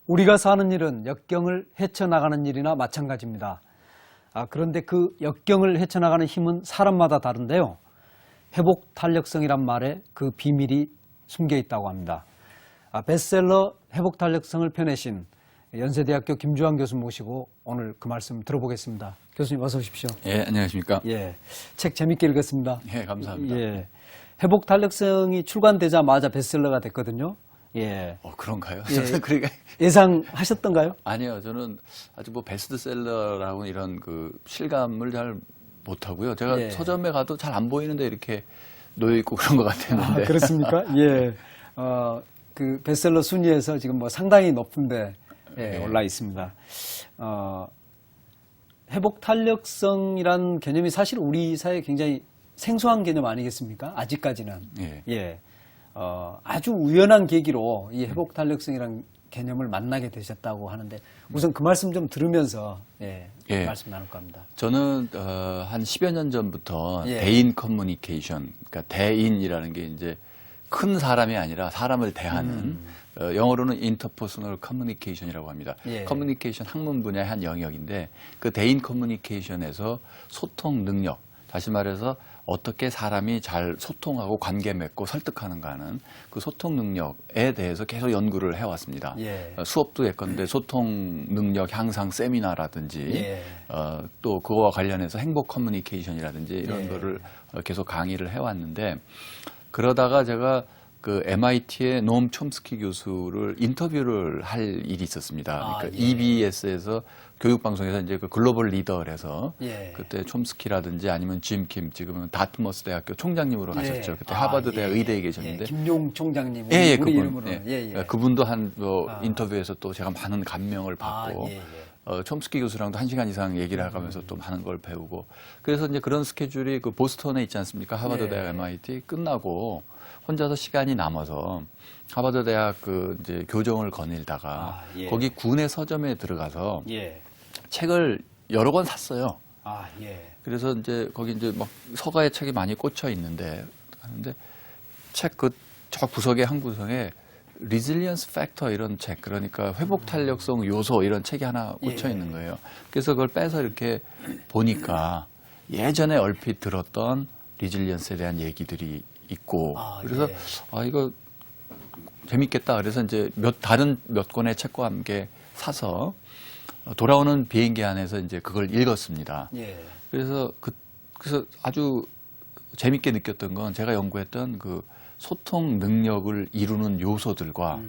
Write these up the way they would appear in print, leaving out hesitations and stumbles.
우리가 사는 일은 역경을 헤쳐나가는 일이나 마찬가지입니다. 그런데 그 역경을 헤쳐나가는 힘은 사람마다 다른데요. 회복 탄력성이란 말에 그 비밀이 숨겨 있다고 합니다. 베스트셀러 회복 탄력성을 펴내신 연세대학교 김주환 교수 모시고 오늘 그 말씀 들어보겠습니다. 교수님 어서 오십시오. 예, 안녕하십니까. 예, 책 재밌게 읽었습니다. 예, 감사합니다. 예, 회복 탄력성이 출간되자마자 베스트셀러가 됐거든요. 예. 그런가요? 예. 저는 그러니까 예상하셨던가요? 아니요, 저는 아주 뭐 베스트셀러라고 이런 그 실감을 잘 못하고요. 제가 예. 서점에 가도 잘 안 보이는데 이렇게 놓여 있고 그런 것 같았는데. 그렇습니까? 예. 그 베스트셀러 순위에서 지금 뭐 상당히 높은데 예. 올라 있습니다. 회복 탄력성이란 개념이 사실 우리 사회에 굉장히 생소한 개념 아니겠습니까? 아직까지는. 예. 예. 아주 우연한 계기로 이 회복 탄력성이란 개념을 만나게 되셨다고 하는데 우선 그 말씀 좀 들으면서 예. 말씀 나눌까 합니다. 저는 한 10여 년 전부터 예. 대인 커뮤니케이션, 그러니까 대인이라는 게 이제 큰 사람이 아니라 사람을 대하는 영어로는 인터퍼스널 커뮤니케이션이라고 합니다. 예. 커뮤니케이션 학문 분야의 한 영역인데 그 대인 커뮤니케이션에서 소통 능력, 다시 말해서 어떻게 사람이 잘 소통하고 관계 맺고 설득하는가 하는 그 소통 능력에 대해서 계속 연구를 해왔습니다. 예. 수업도 했건데 소통 능력 향상 세미나라든지 예. 또 그거와 관련해서 행복 커뮤니케이션이라든지 이런 예. 거를 계속 강의를 해왔는데 그러다가 제가 그 MIT의 노엄 촘스키 교수를 인터뷰를 할 일이 있었습니다. 그러니까 예. EBS에서 교육방송에서 이제 그 글로벌 리더를 해서 예. 그때 촘스키라든지 아니면 짐 킴, 지금은 다트머스 대학교 총장님으로 가셨죠. 예. 그때 하버드 대학 예. 의대에 예. 계셨는데. 김용 총장님. 예, 우리 그분. 이름으로. 예. 예, 예. 그분도 한 인터뷰에서 또 제가 많은 감명을 받고 예, 촘스키 교수랑도 1시간 이상 얘기를 하면서 또 많은 걸 배우고 그래서 이제 그런 스케줄이 그 보스턴에 있지 않습니까? 하버드 예. 대학 MIT 끝나고 혼자서 시간이 남아서 하버드 대학 그 이제 교정을 거닐다가 예. 거기 군의 서점에 들어가서 예. 책을 여러 권 샀어요. 예. 그래서 이제 거기 이제 막 서가에 책이 많이 꽂혀 있는데 하는데 책 그 저 구석에 한 구석에 리질리언스 팩터 이런 책 그러니까 회복 탄력성 요소 이런 책이 하나 꽂혀 예. 있는 거예요. 그래서 그걸 빼서 이렇게 보니까 예전에 얼핏 들었던 리질리언스에 대한 얘기들이 있고 그래서 예. 이거 재밌겠다. 그래서 이제 다른 몇 권의 책과 함께 사서 돌아오는 비행기 안에서 이제 그걸 읽었습니다. 예. 그래서 그래서 아주 재밌게 느꼈던 건 제가 연구했던 그 소통 능력을 이루는 요소들과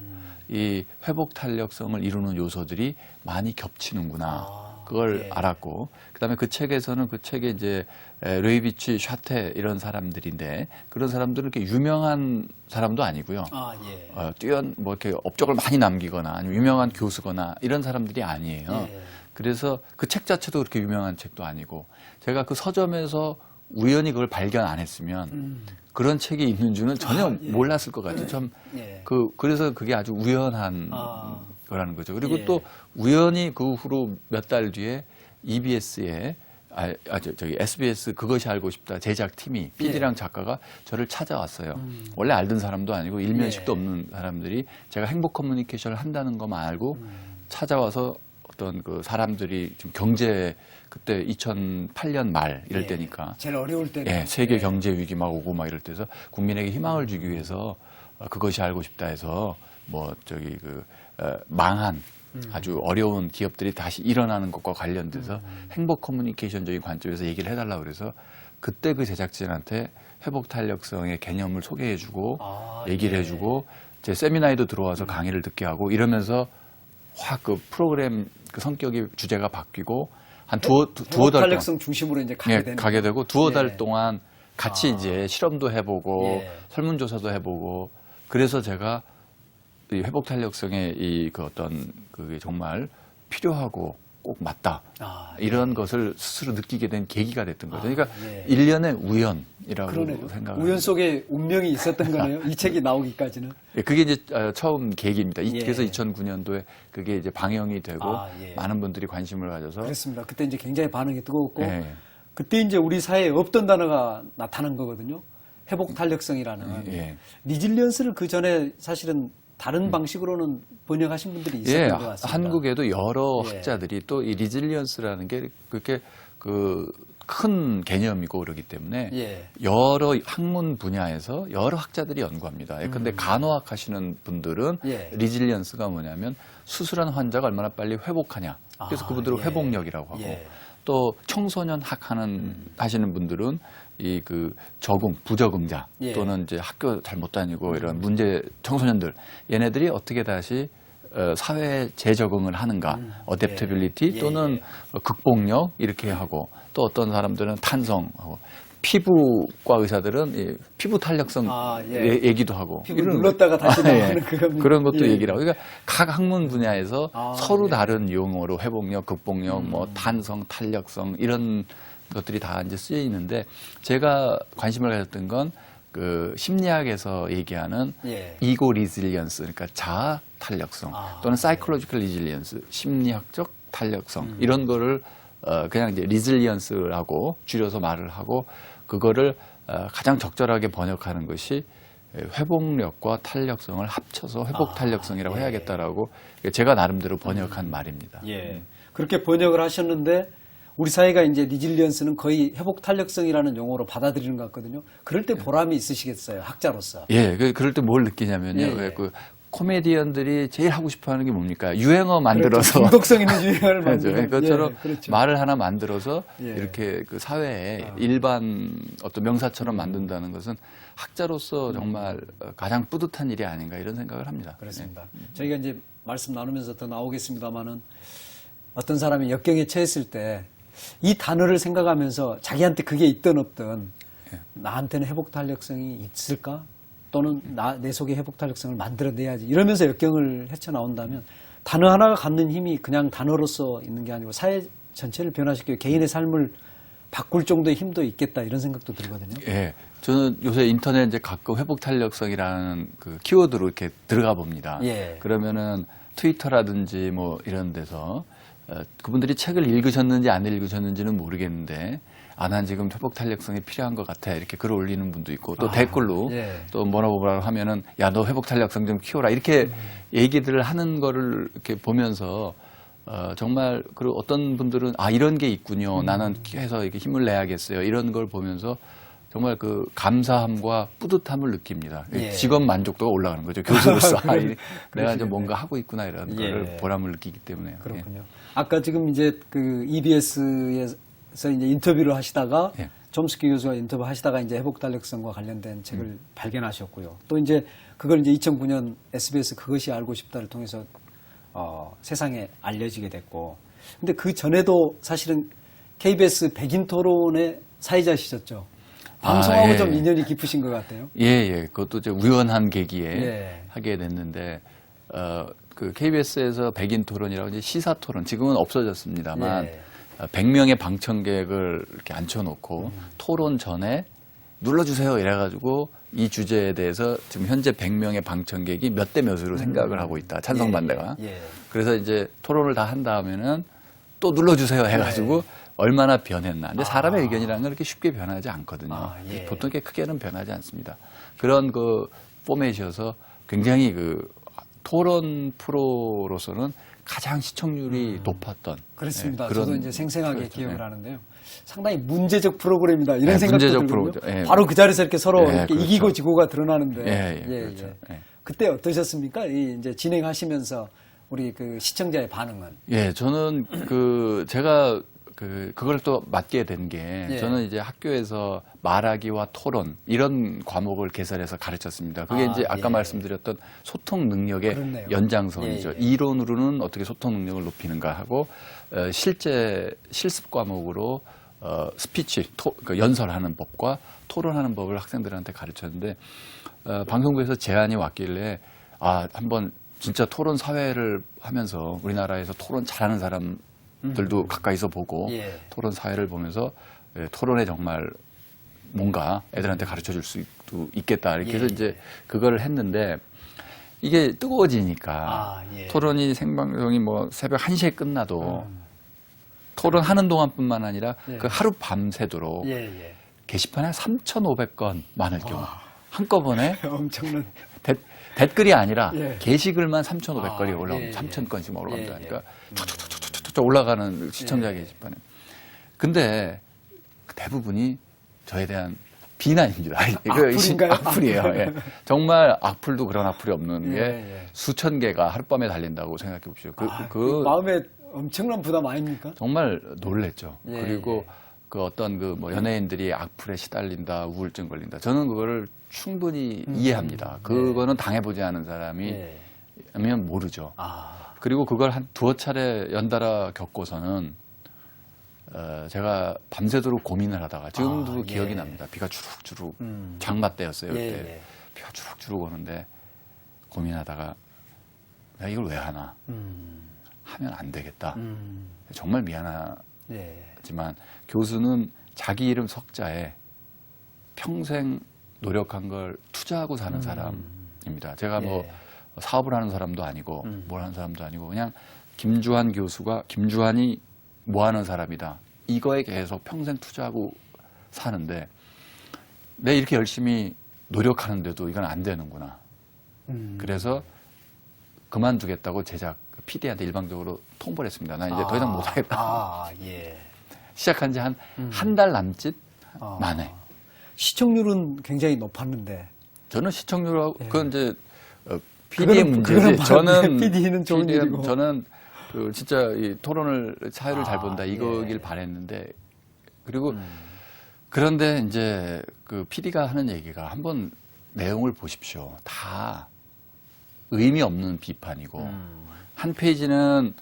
이 회복 탄력성을 이루는 요소들이 많이 겹치는구나. 그걸 예. 알았고, 그다음에 그 책에서는 그 책에 이제 레이비치, 샤테 이런 사람들인데 그런 사람들은 이렇게 유명한 사람도 아니고요. 예. 뭐 이렇게 업적을 많이 남기거나 아니면 유명한 교수거나 이런 사람들이 아니에요. 예. 그래서 그 책 자체도 그렇게 유명한 책도 아니고 제가 그 서점에서 우연히 그걸 발견 안 했으면 그런 책이 있는 줄은 전혀 예. 몰랐을 것 같아요. 참 예. 그래서 그게 아주 우연한 거라는 거죠. 그리고 예. 또 우연히 그 후로 몇 달 뒤에 EBS에 저기 SBS 그것이 알고 싶다 제작팀이 PD랑 작가가 저를 찾아왔어요. 원래 알던 사람도 아니고 일면식도 예. 없는 사람들이 제가 행복 커뮤니케이션을 한다는 것만 알고 찾아와서 어떤 그 사람들이 지금 경제 그때 2008년 말 이럴 예. 때니까 제일 어려울 때. 예, 세계 경제 위기 막 오고 막 이럴 때서 국민에게 희망을 주기 위해서 그것이 알고 싶다 해서 뭐 저기 그 망한 아주 어려운 기업들이 다시 일어나는 것과 관련돼서 행복 커뮤니케이션적인 관점에서 얘기를 해달라고 그래서 그때 그 제작진한테 회복 탄력성의 개념을 소개해주고 얘기를 예. 해주고 제 세미나에도 들어와서 강의를 듣게 하고 이러면서 확 그 프로그램 그 성격이 주제가 바뀌고 한 두어 달 동안 탄력성 중심으로 이제 가게 되는. 가게 되고 두어 달 예. 동안 같이 이제 실험도 해보고 예. 설문조사도 해보고 그래서 제가 이 회복 탄력성의 이 그 어떤 그게 정말 필요하고 꼭 맞다 이런 것을 스스로 느끼게 된 계기가 됐던 거죠. 그러니까 예. 일련의 우연이라고 그러네요. 생각을 우연 속에 운명이 있었던 거네요. 이 책이 나오기까지는. 예, 그게 이제 처음 계기입니다. 예. 그래서 2009년도에 그게 이제 방영이 되고 예. 많은 분들이 관심을 가져서 그렇습니다. 그때 이제 굉장히 반응이 뜨거웠고 예. 그때 이제 우리 사회에 없던 단어가 나타난 거거든요. 회복 탄력성이라는. 예. 리질리언스를 그 전에 사실은 다른 방식으로는 번역하신 분들이 있었던 예, 것 같습니다. 한국에도 여러 예. 학자들이 또 이 리질리언스라는 게 그렇게 그 큰 개념이고 그러기 때문에 예. 여러 학문 분야에서 여러 학자들이 연구합니다. 근데 간호학 하시는 분들은 예. 리질리언스가 뭐냐면 수술한 환자가 얼마나 빨리 회복하냐. 그래서 아, 그분들은 예. 회복력이라고 하고 예. 또 청소년 하시는 분들은 이 그 적응, 부적응자 예. 또는 이제 학교 잘 못 다니고 이런 문제 청소년들 얘네들이 어떻게 다시 사회에 재적응을 하는가, 어댑터빌리티 예. 또는 극복력 이렇게 하고 또 어떤 사람들은 탄성하고 피부과 의사들은 이 피부 탄력성 아, 예. 얘기도 하고 피부 이런 눌렀다가 다시 예. 나오는 그런 그런 것도 예. 얘기를 하고 그러니까 각 학문 분야에서 아, 서로 예. 다른 용어로 회복력, 극복력, 뭐 탄성, 탄력성 이런 것들이 다 이제 쓰여 있는데 제가 관심을 가졌던 건 그 심리학에서 얘기하는 예. 이고 리질리언스 그러니까 자아 탄력성 아, 또는 사이콜로지컬 리질리언스 심리학적 탄력성 이런 거를 그냥 이제 리질리언스라고 줄여서 말을 하고 그거를 가장 적절하게 번역하는 것이 회복력과 탄력성을 합쳐서 회복 탄력성이라고 예. 해야겠다라고 제가 나름대로 번역한 말입니다. 예. 그렇게 번역을 하셨는데 우리 사회가 이제 리질리언스는 거의 회복 탄력성이라는 용어로 받아들이는 것 같거든요. 그럴 때 보람이 있으시겠어요, 학자로서. 예, 그럴 때 뭘 느끼냐면요. 예, 예. 왜 그 코미디언들이 제일 하고 싶어 하는 게 뭡니까? 유행어 만들어서. 그렇죠. 중독성 있는 유행을 그렇죠. 만드는. 그것처럼 예, 그렇죠. 말을 하나 만들어서 예. 이렇게 그 사회에 일반 어떤 명사처럼 만든다는 것은 학자로서 정말 가장 뿌듯한 일이 아닌가 이런 생각을 합니다. 그렇습니다. 저희가 이제 말씀 나누면서 더 나오겠습니다만은 어떤 사람이 역경에 처했을 때 이 단어를 생각하면서 자기한테 그게 있든 없든 나한테는 회복 탄력성이 있을까? 또는 내 속에 회복 탄력성을 만들어내야지 이러면서 역경을 헤쳐나온다면 단어 하나가 갖는 힘이 그냥 단어로서 있는 게 아니고 사회 전체를 변화시키고 개인의 삶을 바꿀 정도의 힘도 있겠다 이런 생각도 들거든요. 예. 저는 요새 인터넷 이제 가끔 회복 탄력성이라는 그 키워드로 이렇게 들어가 봅니다. 예. 그러면은 트위터라든지 뭐 이런 데서 그분들이 책을 읽으셨는지 안 읽으셨는지는 모르겠는데 난 지금 회복 탄력성이 필요한 것 같아 이렇게 글을 올리는 분도 있고 또 댓글로 예. 또 뭐라고 하면은 야 너 회복 탄력성 좀 키워라 이렇게 얘기들을 하는 거를 이렇게 보면서 정말 그리고 어떤 분들은 이런 게 있군요 나는 해서 이렇게 힘을 내야겠어요 이런 걸 보면서 정말 그 감사함과 뿌듯함을 느낍니다. 예. 직업 만족도가 올라가는 거죠. 교수로서 내가 그러시겠네. 좀 뭔가 하고 있구나 이런 예. 거를 보람을 느끼기 때문에 그렇군요. 아까 지금 이제 그 EBS에서 이제 인터뷰를 하시다가 예. 점스키 교수가 인터뷰 하시다가 이제 회복 탄력성과 관련된 책을 발견하셨고요. 또 이제 그걸 이제 2009년 SBS 그것이 알고 싶다를 통해서 세상에 알려지게 됐고. 근데 그 전에도 사실은 KBS 백인 토론의 사회자시셨죠. 방송하고 예. 좀 인연이 깊으신 것 같아요. 예. 그것도 이제 우연한 계기에 예. 하게 됐는데 그 KBS에서 백인 토론이라고 이제 시사 토론 지금은 없어졌습니다만 예. 100명의 방청객을 이렇게 앉혀놓고 토론 전에 눌러주세요 이래가지고 이 주제에 대해서 지금 현재 100명의 방청객이 몇 대 몇으로 생각을 하고 있다 찬성 반대가 예. 그래서 이제 토론을 다 한 다음에는 또 눌러주세요 해가지고 얼마나 변했나. 근데 사람의 의견이라는 건 그렇게 쉽게 변하지 않거든요. 예. 보통 이렇게 크게는 변하지 않습니다. 그런 그 포맷이어서 굉장히 그 토론 프로로서는 가장 시청률이 높았던. 그렇습니다. 예, 그런 저도 이제 생생하게 그렇죠. 기억을 예. 하는데요. 상당히 문제적 프로그램이다 이런 네, 생각도 문제적 들거든요. 프로그램. 예. 바로 그 자리에서 이렇게 서로 예, 이렇게 그렇죠. 이기고 지고가 드러나는데. 그렇죠. 예. 그때 어떠셨습니까? 이제 진행하시면서 우리 그 시청자의 반응은. 예, 저는 제가 그걸 또 맡게 된 게 예. 저는 이제 학교에서 말하기와 토론 이런 과목을 개설해서 가르쳤습니다. 그게 이제 아까 예. 말씀드렸던 소통 능력의 그렇네요. 연장선이죠. 예, 예. 이론으로는 어떻게 소통 능력을 높이는가 하고 실제 실습 과목으로 스피치 연설하는 법과 토론하는 법을 학생들한테 가르쳤는데 방송국에서 제안이 왔길래 한번 진짜 토론 사회를 하면서 우리나라에서 토론 잘하는 사람들도 가까이서 보고 예. 토론 사회를 보면서 토론에 정말 뭔가 애들한테 가르쳐 줄 수도 있겠다. 이렇게 해서 예. 이제 그거를 했는데 이게 뜨거워지니까 예. 토론이 생방송이 뭐 새벽 1시에 끝나도 토론하는 동안뿐만 아니라 예. 그 하루 밤새도록 예. 게시판에 3,500건 많을 경우 한꺼번에 엄청난. 댓글이 아니라 예. 게시글만 3,500건이 아, 올라옵니다. 예, 3,000건씩 올라갑니다. 예, 예. 그러니까 툭툭툭툭툭 올라가는 시청자 예. 게시판에. 근데 대부분이 저에 대한 비난입니다. 악플인가요? 악플이에요. 예. 정말 악플도 그런 악플이 없는 게 예, 예. 수천 개가 하룻밤에 달린다고 생각해 보십시오. 그 마음에 엄청난 부담 아닙니까? 정말 놀랬죠. 예, 그리고 예. 그 어떤 그 뭐 연예인들이 악플에 시달린다, 우울증 걸린다. 저는 그거를 충분히 이해합니다. 그거는 당해보지 않은 사람이 예. 면 모르죠. 아, 그리고 그걸 한 두어 차례 연달아 겪고서는 제가 밤새도록 고민을 하다가 지금도 아, 기억이 예. 납니다. 비가 주룩주룩 장마 때였어요. 예, 그때 예. 비가 주룩주룩 오는데 고민하다가 내가 이걸 왜 하나 하면 안 되겠다. 정말 미안하지만 예. 교수는 자기 이름 석자에 평생 노력한 걸 투자하고 사는 사람입니다. 제가 뭐 예. 사업을 하는 사람도 아니고 뭘 하는 사람도 아니고 그냥 김주한 교수가 김주한이 뭐 하는 사람이다. 이거에 계속 평생 투자하고 사는데 내가 이렇게 열심히 노력하는데도 이건 안 되는구나. 그래서 그만두겠다고 제작 PD한테 일방적으로 통보를 했습니다. 나 이제 더 이상 못하겠다. 아, 예. 시작한 지 한 달 남짓 아. 만에. 시청률은 굉장히 높았는데. 저는 시청률하고 그건 이제 그거는- PD의 문제지. 그거는 저는 PD는 좋은 일이고. 저는 그 진짜 이 토론을 사회를 잘 본다 이거길 예. 바랬는데 그리고 그런데 이제 그 PD가 하는 얘기가 한번 내용을 보십시오. 다 의미 없는 비판이고 한 페이지는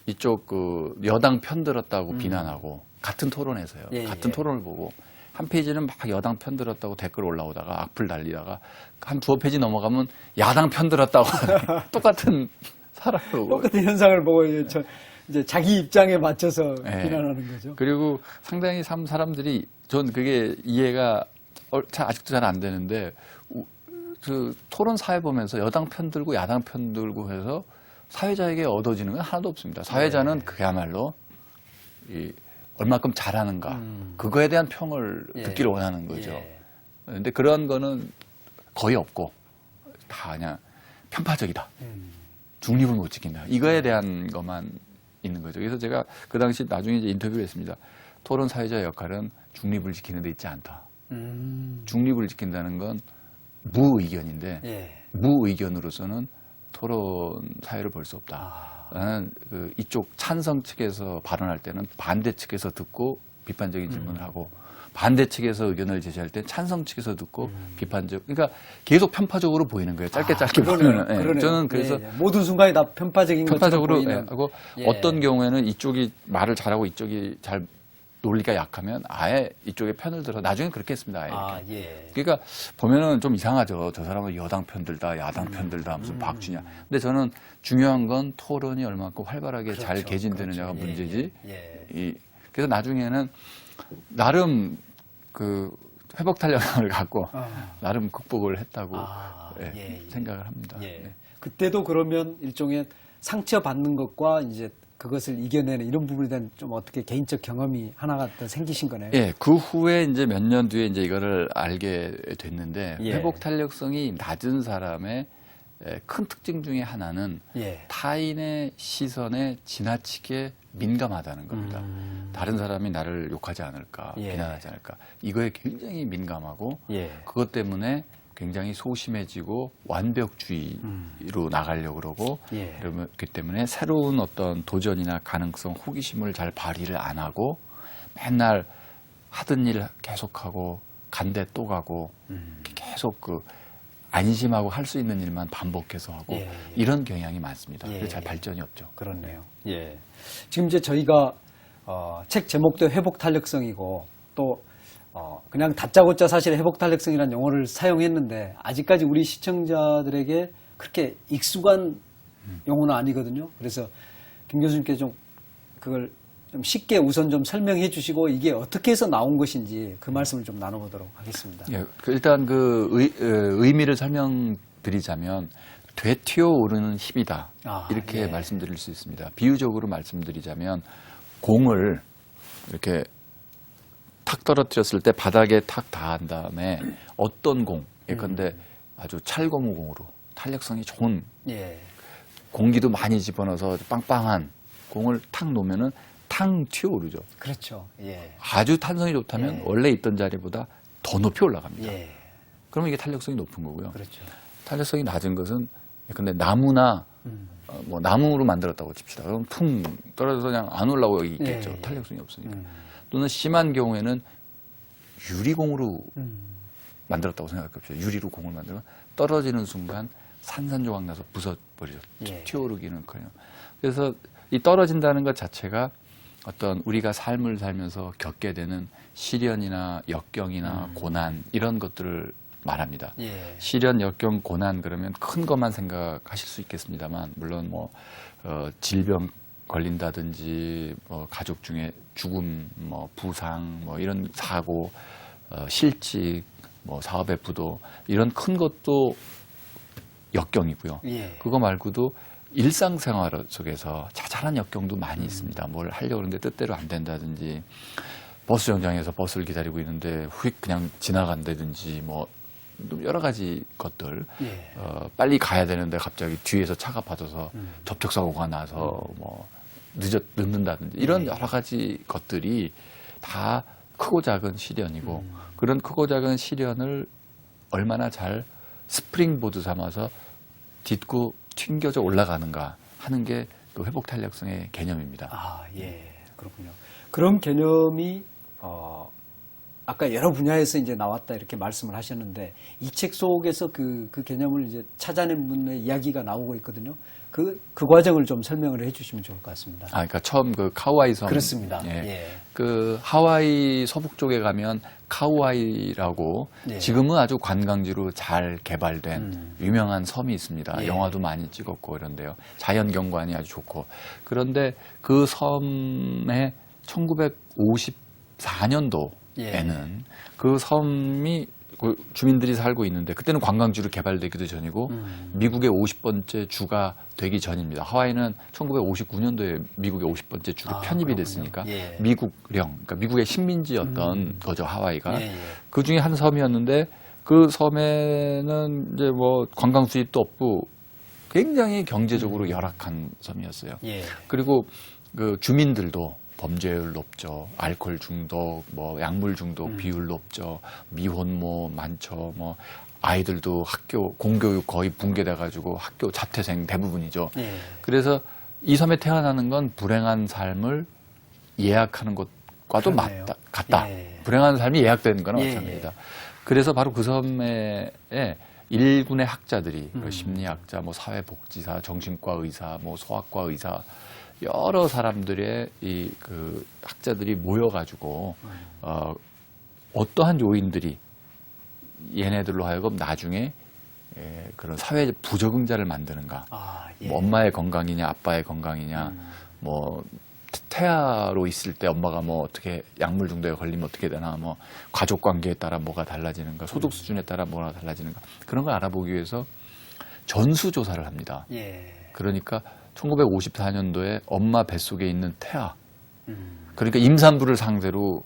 이쪽 그 여당 편들었다고 비난하고 같은 토론에서요. 예, 같은 예. 토론을 보고 한 페이지는 막 여당 편들었다고 댓글 올라오다가 악플 달리다가 한 두어 페이지 넘어가면 야당 편들었다고 똑같은 사람으로 똑같은 현상을 보고 이제 자기 입장에 맞춰서 예. 비난하는 거죠. 그리고 상당히 사람들이 전 그게 이해가 아직도 잘 안 되는데 그 토론 사회 보면서 여당 편들고 야당 편들고 해서 사회자에게 얻어지는 건 하나도 없습니다. 사회자는 그야말로 얼마큼 잘하는가 그거에 대한 평을 예. 듣기를 원하는 거죠. 예. 그런데 그런 거는 거의 없고 다 그냥 편파적이다. 중립을 못 지킨다. 이거에 대한 것만 있는 거죠. 그래서 제가 그 당시 나중에 이제 인터뷰를 했습니다. 토론 사회자의 역할은 중립을 지키는 데 있지 않다. 중립을 지킨다는 건 무의견인데 예. 무의견으로서는 토론 사회를 볼 수 없다. 나는 그 이쪽 찬성 측에서 발언할 때는 반대 측에서 듣고 비판적인 질문을 하고 반대 측에서 의견을 제시할 때 찬성 측에서 듣고 비판적. 그러니까 계속 편파적으로 보이는 거예요. 짧게 보면. 예. 그러네요. 저는 그래서 예, 예. 모든 순간이 다 편파적인 것처럼 편파적으로 보이는. 하고 예. 어떤 경우에는 이쪽이 말을 잘하고 이쪽이 잘 논리가 약하면 아예 이쪽에 편을 들어 나중에 그렇게 했습니다. 아예 아, 이렇게. 예. 그러니까 보면은 좀 이상하죠. 저 사람은 여당 편들다, 야당 편들다, 무슨 박쥐냐. 근데 저는 중요한 건 토론이 얼마큼 활발하게 잘 그렇죠. 개진되느냐가 그렇죠. 문제지. 예. 그래서 나중에는 나름 그 회복 탄력을 갖고 나름 극복을 했다고 생각을 합니다. 예. 네. 그때도 그러면 일종의 상처받는 것과 이제 그것을 이겨내는 이런 부분에 대한 좀 어떻게 개인적 경험이 하나가 더 생기신 거네요. 예, 그 후에 이제 몇 년 뒤에 이제 이거를 알게 됐는데 예. 회복 탄력성이 낮은 사람의 큰 특징 중에 하나는 예. 타인의 시선에 지나치게 민감하다는 겁니다. 다른 사람이 나를 욕하지 않을까, 예. 비난하지 않을까. 이거에 굉장히 민감하고 예. 그것 때문에 굉장히 소심해지고 완벽주의로 나가려고 그러고 예. 그렇기 때문에 새로운 어떤 도전이나 가능성, 호기심을 잘 발휘를 안 하고 맨날 하던 일 계속하고 간데 또 가고 계속 그 안심하고 할 수 있는 일만 반복해서 하고 예. 이런 경향이 많습니다. 예. 그래서 잘 발전이 없죠. 그렇네요. 예. 지금 이제 저희가 책 제목도 회복 탄력성이고 또 그냥 다짜고짜 사실 회복 탄력성이라는 용어를 사용했는데 아직까지 우리 시청자들에게 그렇게 익숙한 용어는 아니거든요. 그래서 김 교수님께 좀 그걸 좀 쉽게 우선 좀 설명해 주시고 이게 어떻게 해서 나온 것인지 그 말씀을 좀 나눠보도록 하겠습니다. 예, 일단 그 의미를 설명드리자면 되튀어 오르는 힘이다. 이렇게 예. 말씀드릴 수 있습니다. 비유적으로 말씀드리자면 공을 이렇게 탁 떨어뜨렸을 때 바닥에 탁 닿은 다음에 어떤 공, 예컨대 아주 찰거무공으로 탄력성이 좋은 예. 공기도 많이 집어넣어서 빵빵한 공을 탁 놓으면은 탕 튀어오르죠. 그렇죠. 예. 아주 탄성이 좋다면 예. 원래 있던 자리보다 더 높이 올라갑니다. 예. 그러면 이게 탄력성이 높은 거고요. 그렇죠. 탄력성이 낮은 것은 근데 나무나 뭐 나무로 만들었다고 칩시다. 그럼 퉁 떨어져서 그냥 안 올라오고 있겠죠. 예. 탄력성이 없으니까. 또는 심한 경우에는 유리공으로 만들었다고 생각해봅시다. 유리로 공을 만들면 떨어지는 순간 산산조각 나서 부서버리죠. 예. 튀어오르기는커녕. 그래서 이 떨어진다는 것 자체가 어떤 우리가 삶을 살면서 겪게 되는 시련이나 역경이나 고난 이런 것들을 말합니다. 예. 시련, 역경, 고난 그러면 큰 것만 생각하실 수 있겠습니다만 물론 뭐 질병 걸린다든지 뭐 가족 중에 죽음, 뭐 부상, 뭐 이런 사고, 실직, 뭐 사업의 부도 이런 큰 것도 역경이고요. 예. 그거 말고도 일상생활 속에서 자잘한 역경도 많이 있습니다. 뭘 하려고 하는데 뜻대로 안 된다든지 버스 정장에서 버스를 기다리고 있는데 휙 그냥 지나간다든지 뭐 여러 가지 것들 예. 빨리 가야 되는데 갑자기 뒤에서 차가 빠져서 접촉사고가 나서 뭐 늦는다든지 이런 여러 가지 것들이 다 크고 작은 시련이고 그런 크고 작은 시련을 얼마나 잘 스프링보드 삼아서 딛고 튕겨져 올라가는가 하는 게 그 회복 탄력성의 개념입니다. 아, 예. 그렇군요. 그런 개념이 아까 여러 분야에서 이제 나왔다 이렇게 말씀을 하셨는데 이 책 속에서 그 개념을 이제 찾아낸 분의 이야기가 나오고 있거든요. 그 과정을 좀 설명을 해주시면 좋을 것 같습니다. 아, 그러니까 처음 그 카우아이 섬. 그렇습니다. 예. 예. 그 하와이 서북 쪽에 가면 카우아이라고 예. 지금은 아주 관광지로 잘 개발된 유명한 섬이 있습니다. 예. 영화도 많이 찍었고 이런데요. 자연 경관이 아주 좋고. 그런데 그 섬에 1954년도에는 그 섬이 그 주민들이 살고 있는데 그때는 관광지로 개발되기도 전이고 미국의 50번째 주가 되기 전입니다. 하와이는 1959년도에 미국의 50번째 주로 편입이 그렇군요. 됐으니까 예. 미국령, 그러니까 미국의 식민지였던 거죠, 하와이가. 예, 예. 그 중에 한 섬이었는데 그 섬에는 이제 뭐 관광 수입도 없고 굉장히 경제적으로 열악한 섬이었어요. 예. 그리고 그 주민들도 범죄율 높죠. 알코올 중독, 뭐 약물 중독 비율 높죠. 미혼모 많죠. 뭐 아이들도 학교 공교육 거의 붕괴돼 가지고 학교 자퇴생 대부분이죠. 예. 그래서 이 섬에 태어나는 건 불행한 삶을 예약하는 것과도 그러네요. 같다. 예. 불행한 삶이 예약되는 거나 예, 마찬가지다. 그래서 바로 그 섬에 일군의 학자들이 심리학자, 뭐 사회복지사, 정신과 의사, 뭐 소아과 의사 여러 사람들의 이 그 학자들이 모여가지고 어떠한 요인들이 얘네들로 하여금 나중에 그런 사회 부적응자를 만드는가? 아, 예. 뭐 엄마의 건강이냐, 아빠의 건강이냐, 뭐 태아로 있을 때 엄마가 뭐 어떻게 약물 중독에 걸리면 어떻게 되나, 뭐 가족 관계에 따라 뭐가 달라지는가, 소득 수준에 따라 뭐가 달라지는가 그런 걸 알아보기 위해서 전수 조사를 합니다. 예. 그러니까 1954년도에 엄마 뱃속에 있는 태아, 그러니까 임산부를 상대로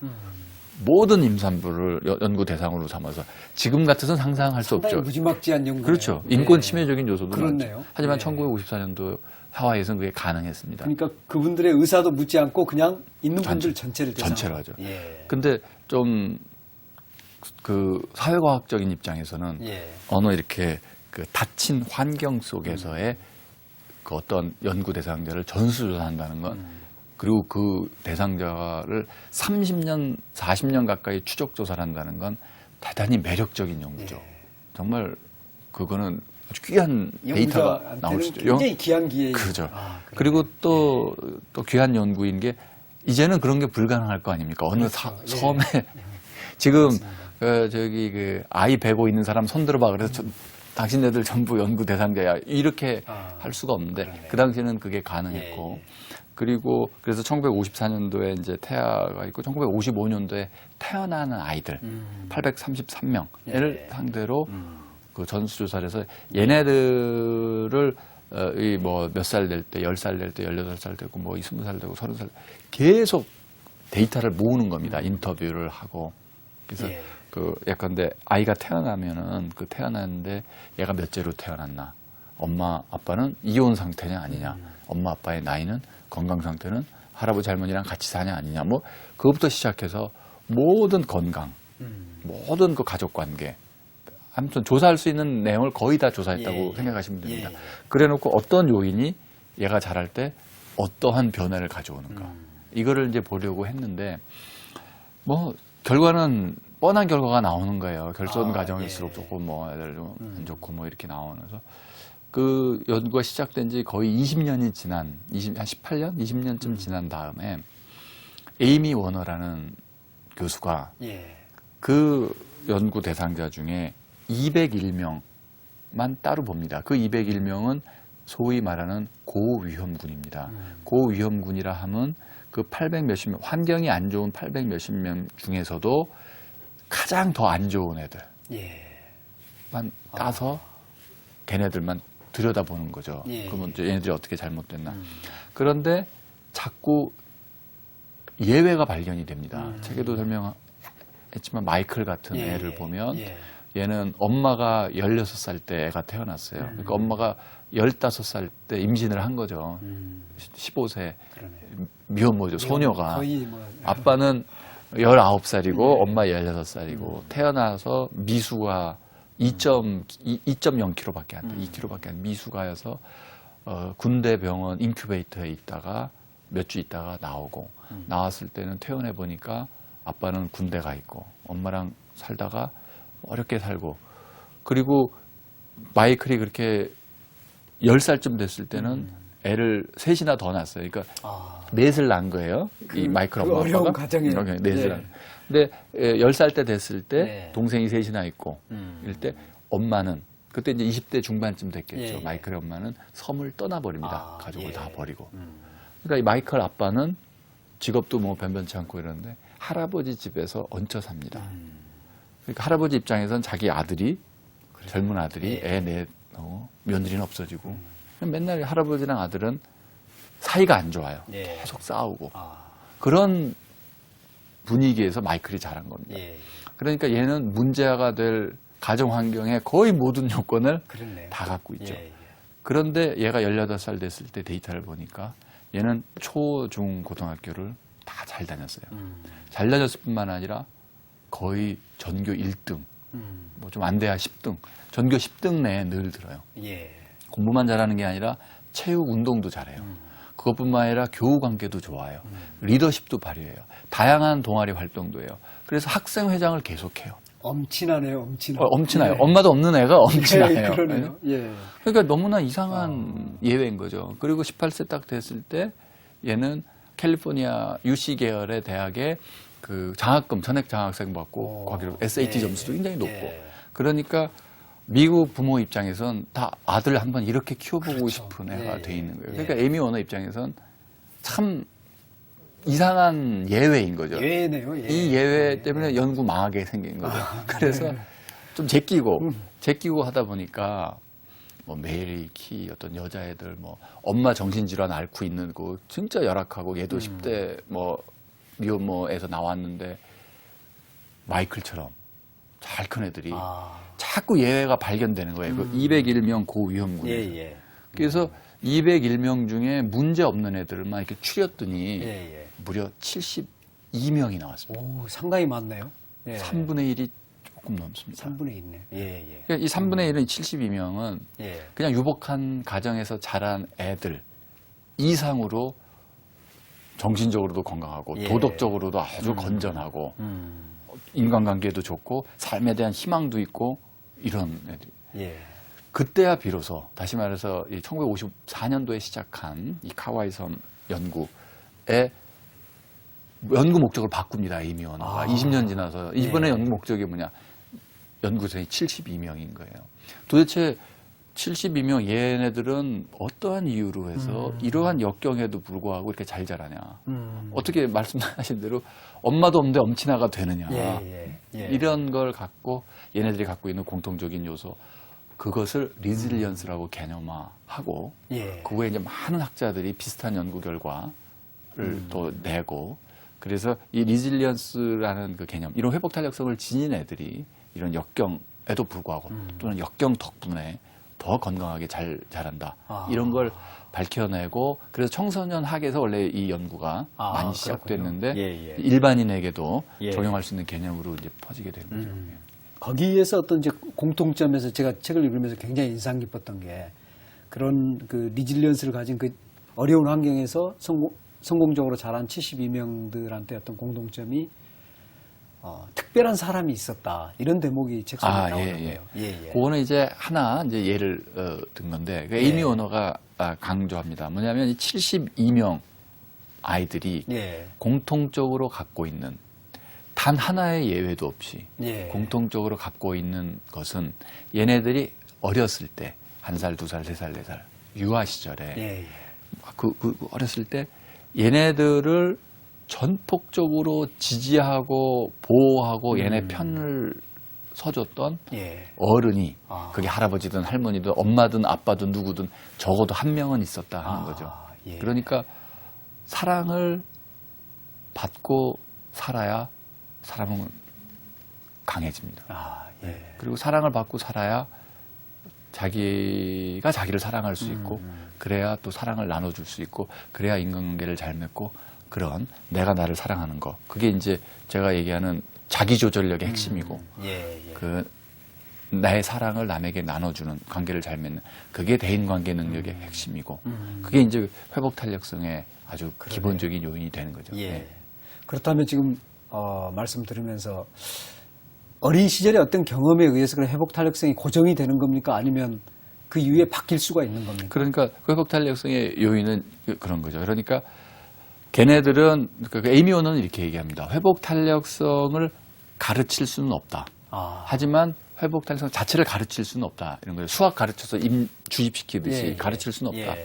모든 임산부를 연구 대상으로 삼아서 지금 같아서는 상상할 수 상당히 없죠. 무지막지한 연구네요. 그렇죠. 인권 예. 침해적인 요소도 그렇네요. 많죠. 하지만 예. 1954년도 하와이에서는 그게 가능했습니다. 그러니까 그분들의 의사도 묻지 않고 그냥 있는 분들 전체를 대상으로. 전체로 하죠. 예. 근데 좀 그 사회과학적인 입장에서는 예. 어느 이렇게 그 닫힌 환경 속에서의 그 어떤 연구 대상자를 전수조사한다는 건 그리고 그 대상자를 30년, 40년 가까이 추적 조사를 한다는 건 대단히 매력적인 연구죠. 예. 정말 그거는 아주 귀한 데이터가 나올 수 있죠. 굉장히 귀한 기회예요. 그렇죠. 아, 그래요? 그리고 또 귀한 연구인 게 이제는 그런 게 불가능할 거 아닙니까? 어느 그렇죠. 예. 섬에 지금 저기 그 아이 베고 있는 사람 손 들어봐 그래서 당신네들 전부 연구 대상자야 이렇게 할 수가 없는데 그러네요. 그 당시에는 그게 가능했고 예. 그리고 그래서 1954년도에 이제 태아가 있고 1955년도에 태어나는 아이들 833명을 예. 상대로 그 전수조사를 해서 얘네들을 이 뭐 몇 살 될 때, 10살 될 때, 18살 되고 뭐 20살 되고 30살 계속 데이터를 모으는 겁니다. 인터뷰를 하고. 그래서 예. 그 약간 근데 아이가 태어나면은 그 태어났는데 얘가 몇째로 태어났나? 엄마 아빠는 이혼 상태냐 아니냐, 엄마 아빠의 나이는, 건강 상태는, 할아버지 할머니랑 같이 사냐 아니냐, 뭐 그것부터 시작해서 모든 건강, 모든 그 가족 관계, 아무튼 조사할 수 있는 내용을 거의 다 조사했다고 예, 예. 생각하시면 됩니다. 예, 예. 그래놓고 어떤 요인이 얘가 자랄 때 어떠한 변화를 가져오는가, 이거를 이제 보려고 했는데, 뭐 결과는 뻔한 결과가 나오는 거예요. 결손 가정일수록 예. 조금 뭐 애들 좀 안 좋고 뭐 이렇게 나오면서, 그 연구가 시작된 지 거의 20년이 지난, 한 18년, 20년쯤 지난 다음에 에이미 워너라는 교수가 예. 그 연구 대상자 중에 201명만 따로 봅니다. 그 201명은 소위 말하는 고위험군입니다. 고위험군이라 하면 그 800 몇십 명, 환경이 안 좋은 800 몇십 명 중에서도 가장 더 안 좋은 애들만 예. 따서 걔네들만 들여다보는 거죠. 예. 그러면 이제 얘네들이 어떻게 잘못됐나. 그런데 자꾸 예외가 발견이 됩니다. 책에도 설명했지만 마이클 같은 예. 애를 보면 예. 얘는 엄마가 16살 때 애가 태어났어요. 그러니까 엄마가 15살 때 임신을 한 거죠. 15세 그러네. 미혼모죠. 소녀가. 거의 뭐 아빠는 19살이고 엄마 16살이고 태어나서 미수가 2.0kg밖에 안 돼. 2kg밖에 안 돼. 미수가여서 군대 병원 인큐베이터에 있다가 몇 주 있다가 나오고 나왔을 때는 퇴원해 보니까 아빠는 군대 가 있고 엄마랑 살다가 어렵게 살고, 그리고 마이클이 그렇게 10살쯤 됐을 때는 애를 셋이나 더 낳았어요. 그러니까 넷을 낳은 거예요. 이 마이클 그 엄마 아빠가. 어려운 가정에. 이렇게 넷을 예. 낳은. 근데 10살 때 됐을 때 네. 동생이 셋이나 있고 이럴 때 엄마는 그때 이제 20대 중반쯤 됐겠죠. 예, 예. 마이클의 엄마는 섬을 떠나버립니다. 아, 가족을 예. 다 버리고. 그러니까 이 마이클 아빠는 직업도 뭐 변변치 않고 이러는데 할아버지 집에서 얹혀 삽니다. 그러니까 할아버지 입장에선 자기 아들이, 젊은 아들이 애 내놓고 며느리는 없어지고 맨날 할아버지랑 아들은 사이가 안 좋아요. 예. 계속 싸우고. 아. 그런 분위기에서 마이클이 자란 겁니다. 예. 그러니까 얘는 문제가 될 가정 환경의 거의 모든 요건을 그렇네요. 다 갖고 있죠. 예, 예. 그런데 얘가 18살 됐을 때 데이터를 보니까 얘는 초, 중, 고등학교를 다 잘 다녔어요. 잘 다녔을 뿐만 아니라 거의 전교 1등, 뭐 좀 안 돼야 10등, 전교 10등 내에 늘 들어요. 예. 공부만 잘하는 게 아니라 체육 운동도 잘해요. 그것뿐만 아니라 교우 관계도 좋아요. 리더십도 발휘해요. 다양한 동아리 활동도 해요. 그래서 학생회장을 계속해요. 엄친하네요, 엄친하. 엄친해요. 엄마도 없는 애가 엄친해요. 예, 그러네요. 예. 그러니까 너무나 이상한 예외인 거죠. 그리고 18세 딱 됐을 때 얘는 캘리포니아 UC 계열의 대학에 그 장학금, 전액 장학생 받고 거기로 SAT 점수도 굉장히 높고. 예. 그러니까 미국 부모 입장에선 다 아들 한번 이렇게 키워보고 그렇죠. 싶은 애가 예, 돼 있는 거예요. 예. 그러니까 에이미 워너 입장에선 참 이상한 예외인 거죠. 예외네요. 예. 이 예외 때문에 연구 망하게 생긴 거죠. 그래서 좀 제끼고 하다 보니까 뭐 메리 키 어떤 여자애들 뭐 엄마 정신질환 앓고 있는 거 진짜 열악하고 얘도 10대 뭐 미혼모에서 나왔는데 마이클처럼 잘 큰 애들이 자꾸 예외가 발견되는 거예요. 그 201명 고위험군에. 예, 예. 그래서 201명 중에 문제 없는 애들만 이렇게 추렸더니 예, 예. 무려 72명이 나왔습니다. 오, 상당히 많네요. 예. 3분의 1이 조금 넘습니다. 3분의 1네. 예, 예. 그러니까 이 3분의 1은 72명은 예. 그냥 유복한 가정에서 자란 애들 이상으로 정신적으로도 건강하고 예. 도덕적으로도 아주 건전하고 인간관계도 좋고 삶에 대한 희망도 있고 이런 애들. 예. 그때야 비로소 다시 말해서 1954년도에 시작한 이 카와이 섬 연구의 연구 목적을 바꿉니다. 에이미 워너가 20년 지나서 이번에 연구 목적이 뭐냐? 연구생이 72명인 거예요. 도대체 72명 얘네들은 어떠한 이유로 해서 이러한 역경에도 불구하고 이렇게 잘 자라냐? 어떻게 말씀하신 대로 엄마도 없는데 엄친아가 되느냐? 예, 예. 이런 걸 갖고 얘네들이 갖고 있는 공통적인 요소 그것을 리질리언스라고 개념화하고 예. 그 후에 이제 많은 학자들이 비슷한 연구 결과를 또 내고 그래서 이 리질리언스라는 그 개념 이런 회복 탄력성을 지닌 애들이 이런 역경에도 불구하고 또는 역경 덕분에 더 건강하게 잘 자란다. 이런 걸 밝혀내고 그래서 청소년 학에서 원래 이 연구가 많이 시작됐는데 예. 일반인에게도 예. 적용할 수 있는 개념으로 이제 퍼지게 되는 거죠. 거기에서 어떤 이제 공통점에서 제가 책을 읽으면서 굉장히 인상 깊었던 게 그런 그 리질리언스를 가진 그 어려운 환경에서 성공적으로 자란 72명들한테 어떤 공동점이 특별한 사람이 있었다. 이런 대목이 책 속에 나오는데요. 그거는 이제 하나 이제 예를 든 건데 그 에이미 오너가 강조합니다. 뭐냐면 이 72명 아이들이 공통적으로 갖고 있는 단 하나의 예외도 없이 공통적으로 갖고 있는 것은 얘네들이 어렸을 때 1살, 2살, 3살, 4살 유아 시절에 그 어렸을 때 얘네들을 전폭적으로 지지하고 보호하고 얘네 편을 서줬던 어른이 그게 할아버지든 할머니든 엄마든 아빠든 누구든 적어도 한 명은 있었다 하는 거죠. 그러니까 사랑을 받고 살아야 사람은 강해집니다. 그리고 사랑을 받고 살아야 자기가 자기를 사랑할 수 있고 그래야 또 사랑을 나눠줄 수 있고 그래야 인간관계를 잘 맺고 그런 내가 나를 사랑하는 거 그게 이제 제가 얘기하는 자기조절력의 핵심이고 그 나의 사랑을 남에게 나눠주는 관계를 잘 맺는 그게 대인관계 능력의 핵심이고 그게 이제 회복탄력성의 아주 기본적인 요인이 되는 거죠. 그렇다면 지금 말씀 들으면서 어린 시절의 어떤 경험에 의해서 그런 회복탄력성이 고정이 되는 겁니까? 아니면 그 이후에 바뀔 수가 있는 겁니까? 그러니까 회복탄력성의 요인은 그런 거죠. 그러니까 걔네들은 에이미 오너는 이렇게 얘기합니다. 회복탄력성을 가르칠 수는 없다. 하지만 회복탄력성 자체를 가르칠 수는 없다. 이런 거죠. 수학 가르쳐서 주입시키듯이 가르칠 수는 없다.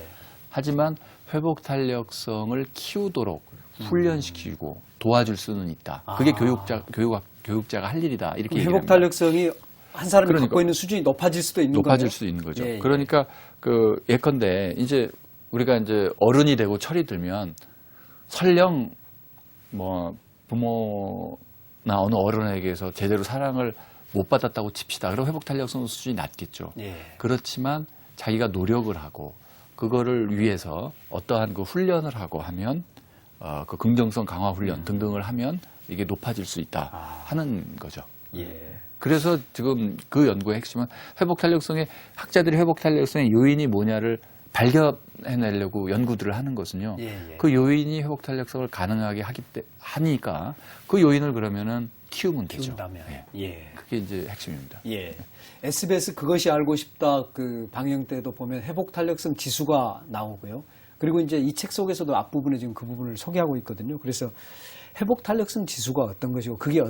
하지만 회복탄력성을 키우도록 훈련시키고 도와줄 수는 있다. 그게 교육자가 할 일이다. 이렇게 얘기합니다. 회복탄력성이 한 사람이 갖고 있는 수준이 높아질 수도 있는 거예요. 높아질 수 있는 거죠. 그러니까 그 예컨대 이제 우리가 이제 어른이 되고 철이 들면 설령 뭐 부모나 어느 어른에게서 제대로 사랑을 못 받았다고 칩시다. 그럼 회복탄력성 수준이 낮겠죠. 그렇지만 자기가 노력을 하고 그거를 위해서 어떠한 그 훈련을 하고 하면 그 긍정성 강화 훈련 등등을 하면 이게 높아질 수 있다 하는 거죠. 그래서 지금 그 연구의 핵심은 학자들이 회복탄력성의 요인이 뭐냐를 발견해내려고 연구들을 하는 것은요. 그 요인이 회복탄력성을 가능하게 하니까 그 요인을 그러면은 키우면 되죠. 그게 이제 핵심입니다. SBS 그것이 알고 싶다 그 방영 때도 보면 회복탄력성 지수가 나오고요. 그리고 이제 이 책 속에서도 앞부분에 지금 그 부분을 소개하고 있거든요. 그래서 회복탄력성 지수가 어떤 것이고 그게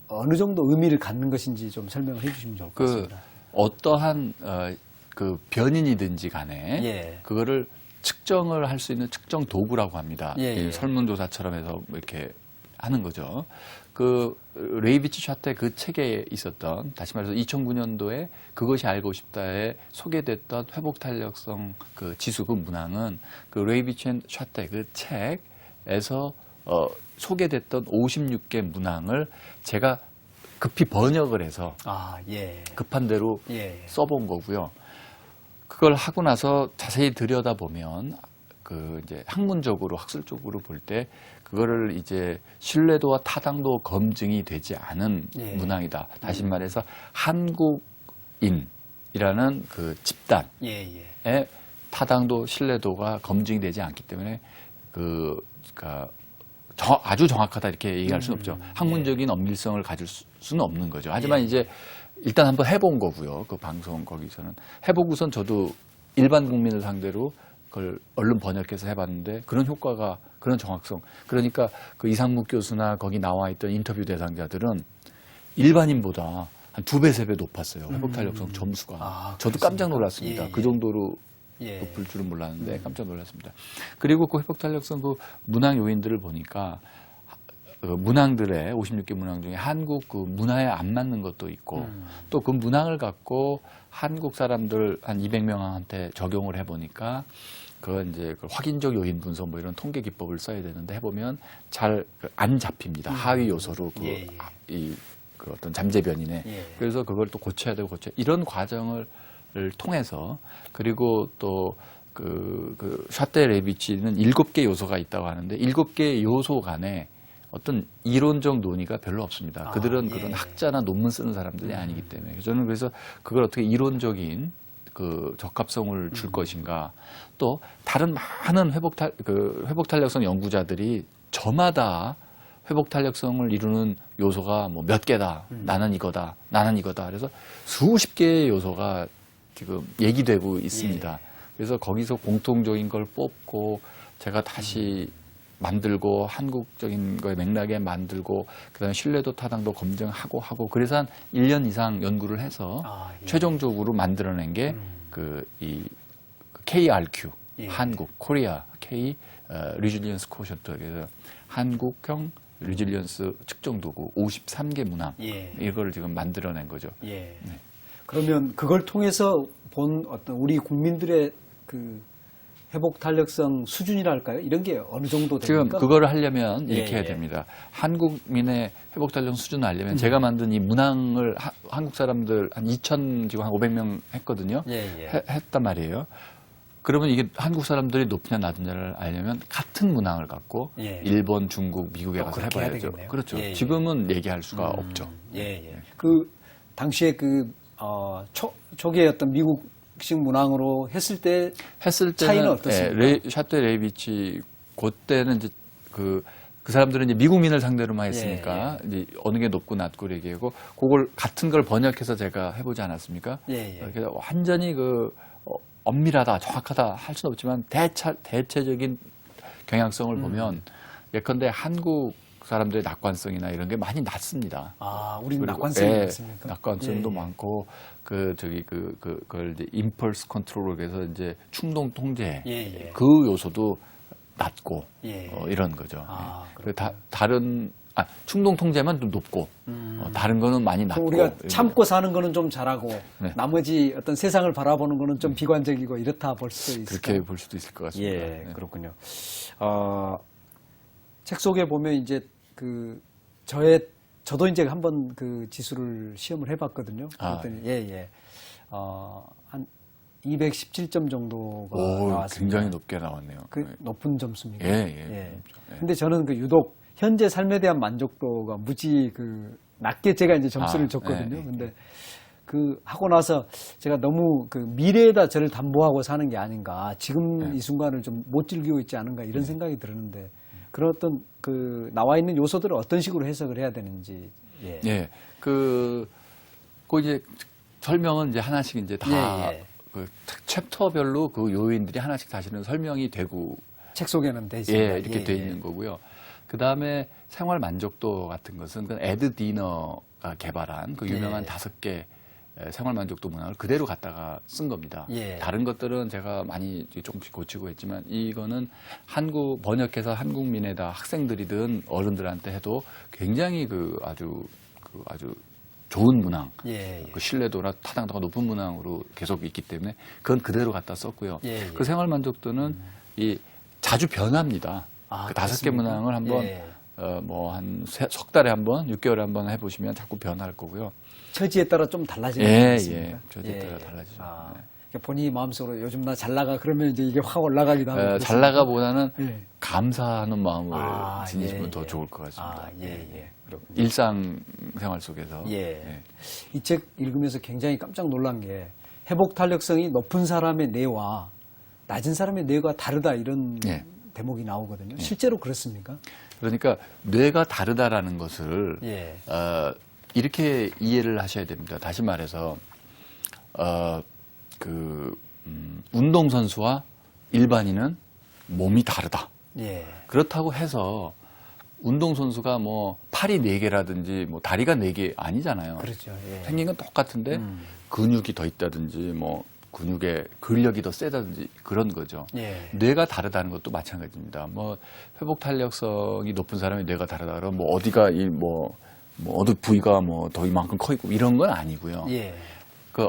어느 정도 의미를 갖는 것인지 좀 설명을 해주시면 좋을 것 같습니다. 어떠한 그 변인이든지 간에 그거를 측정을 할 수 있는 측정 도구라고 합니다. 설문조사처럼 해서 이렇게 하는 거죠. 그 레이비치 샤테 그 책에 있었던 다시 말해서 2009년도에 그것이 알고 싶다에 소개됐던 회복탄력성 그 지수 그 문항은 그 레이비치 샤테 그 책에서 소개됐던 56개 문항을 제가 급히 번역을 해서 급한 대로 써본 거고요. 그걸 하고 나서 자세히 들여다보면 그 이제 학문적으로 학술적으로 볼 때 그거를 이제 신뢰도와 타당도 검증이 되지 않은 문항이다. 다시 말해서 한국인이라는 그 집단의 타당도 신뢰도가 검증이 되지 않기 때문에 그러니까 아주 정확하다 이렇게 얘기할 수는 없죠. 학문적인 엄밀성을 가질 수는 없는 거죠. 하지만 이제 일단 한번 해본 거고요. 그 방송 거기서는 해보고선 저도 일반 국민을 상대로 그걸 얼른 번역해서 해봤는데 그런 효과가 그런 정확성 그러니까 그 이상묵 교수나 거기 나와 있던 인터뷰 대상자들은 일반인보다 한 2배, 3배 높았어요. 회복탄력성 점수가. 저도 깜짝 놀랐습니다. 그 정도로 높을 줄은 몰랐는데 깜짝 놀랐습니다. 그리고 그 회복탄력성 그 문항 요인들을 보니까 그 문항들의 56개 문항 중에 한국 그 문화에 안 맞는 것도 있고 또 그 문항을 갖고 한국 사람들 한 200명한테 적용을 해보니까 그건 이제 그 확인적 요인 분석 뭐 이런 통계 기법을 써야 되는데 해보면 잘 안 잡힙니다. 하위 요소로 그 어떤 잠재 변이네. 그래서 그걸 또 고쳐야 되고 이런 과정을 통해서 그리고 또 샤테 레비치는 7개 요소가 있다고 하는데 7개 요소 간에 어떤 이론적 논의가 별로 없습니다. 그들은 그런 학자나 논문 쓰는 사람들이 아니기 때문에 저는 그래서 그걸 어떻게 이론적인 그 적합성을 줄 것인가 또 다른 많은 회복 탄력성 연구자들이 저마다 회복 탄력성을 이루는 요소가 뭐 몇 개다. 나는 이거다. 나는 이거다. 그래서 수십 개의 요소가 지금 얘기되고 있습니다. 그래서 거기서 공통적인 걸 뽑고 제가 다시 만들고 한국적인 거에 맥락에 만들고 그다음에 신뢰도 타당도 검증하고 하고 그래서 한 1년 이상 연구를 해서 최종적으로 만들어낸 게 이 KRQ 한국 코리아 K 리질리언스 코션트 그래서 한국형 리질리언스 측정 도구 53개 문항 이걸 지금 만들어낸 거죠. 그러면 그걸 통해서 본 어떤 우리 국민들의 그 회복 탄력성 수준이랄까요? 이런 게 어느 정도 됩니까? 지금 그거를 하려면 이렇게 해야 됩니다. 한국민의 회복 탄력성 수준을 알려면 제가 만든 이 문항을 한국 사람들 한 2,000 지금 한 500명 했거든요. 했단 말이에요. 그러면 이게 한국 사람들이 높으냐 낮으냐를 알려면 같은 문항을 갖고 일본, 중국, 미국에 가서 해봐야죠. 그렇죠. 지금은 얘기할 수가 없죠. 그 당시에 초기에 어떤 미국식 문항으로 했을 때는 차이는 어떻습니까? 샤테 레이비치 그때는 이제 그 사람들은 이제 미국민을 상대로만 했으니까 이제 어느 게 높고 낮고 얘기하고 그걸 같은 걸 번역해서 제가 해보지 않았습니까? 그래서 완전히 엄밀하다, 정확하다 할 수는 없지만 대체적인 경향성을 보면 예컨대 한국 사람들의 낙관성이나 이런 게 많이 낮습니다. 우리는 낙관성이 많습니까? 낙관성도 많고 그걸 이제 임펄스 컨트롤을 해서 이제 충동 통제 그 요소도 낮고 이런 거죠. 다른 충동 통제만 좀 높고 다른 거는 많이 낮고 우리가 참고 사는 거는 좀 잘하고 나머지 어떤 세상을 바라보는 거는 좀 비관적이고 이렇다 볼 수 있을까요? 그렇게 볼 수도 있을 것 같습니다. 그렇군요. 책 속에 보면 이제 저도 이제 한번 그 지수를 시험을 해봤거든요. 그랬더니 한 217점 정도가 나왔습니다. 굉장히 높게 나왔네요. 높은 점수입니다. 높죠. 근데 저는 유독 현재 삶에 대한 만족도가 무지 낮게 제가 이제 점수를 줬거든요. 근데 하고 나서 제가 너무 미래에다 저를 담보하고 사는 게 아닌가, 지금 이 순간을 좀 못 즐기고 있지 않은가 이런 생각이 드는데 그런 어떤 나와 있는 요소들을 어떤 식으로 해석을 해야 되는지. 이제 설명은 이제 하나씩 이제 다 챕터별로 그 요인들이 하나씩 사실은 설명이 되고 책 속에는 돼 있습니다. 이렇게 돼 있는 거고요. 그 다음에 생활 만족도 같은 것은 에드 디너가 개발한 그 유명한 5개 생활 만족도 문항을 그대로 갖다가 쓴 겁니다. 다른 것들은 제가 많이 조금씩 고치고 했지만 이거는 번역해서 한국민에다 학생들이든 어른들한테 해도 굉장히 아주 좋은 문항, 그 신뢰도나 타당도가 높은 문항으로 계속 있기 때문에 그건 그대로 갖다 썼고요. 그 생활 만족도는 자주 변합니다. 그 5개 문항을 한번 한 석 달에 한번, 6개월에 한번 해보시면 자꾸 변할 거고요. 처지에 따라 좀 달라지는 것 같습니다. 처지에 따라 달라지죠. 본인이 마음속으로 요즘 나 잘 나가 그러면 이제 이게 확 올라가기도 하고. 잘 나가보다는 감사하는 마음을 지니시면 더 좋을 것 같습니다. 일상생활 속에서. 이 책 읽으면서 굉장히 깜짝 놀란 게 회복 탄력성이 높은 사람의 뇌와 낮은 사람의 뇌가 다르다 이런 대목이 나오거든요. 실제로 그렇습니까? 그러니까 뇌가 다르다라는 것을 이렇게 이해를 하셔야 됩니다. 다시 말해서 운동선수와 일반인은 몸이 다르다. 그렇다고 해서 운동선수가 뭐 팔이 4개라든지 뭐 다리가 4개 아니잖아요. 그렇죠. 생긴 건 똑같은데 근육이 더 있다든지 뭐 근육의 근력이 더 세다든지 그런 거죠. 뇌가 다르다는 것도 마찬가지입니다. 뭐 회복 탄력성이 높은 사람이 뇌가 다르다 그러면 뭐 어디가 어느 부위가 더 이만큼 커 있고 이런 건 아니고요.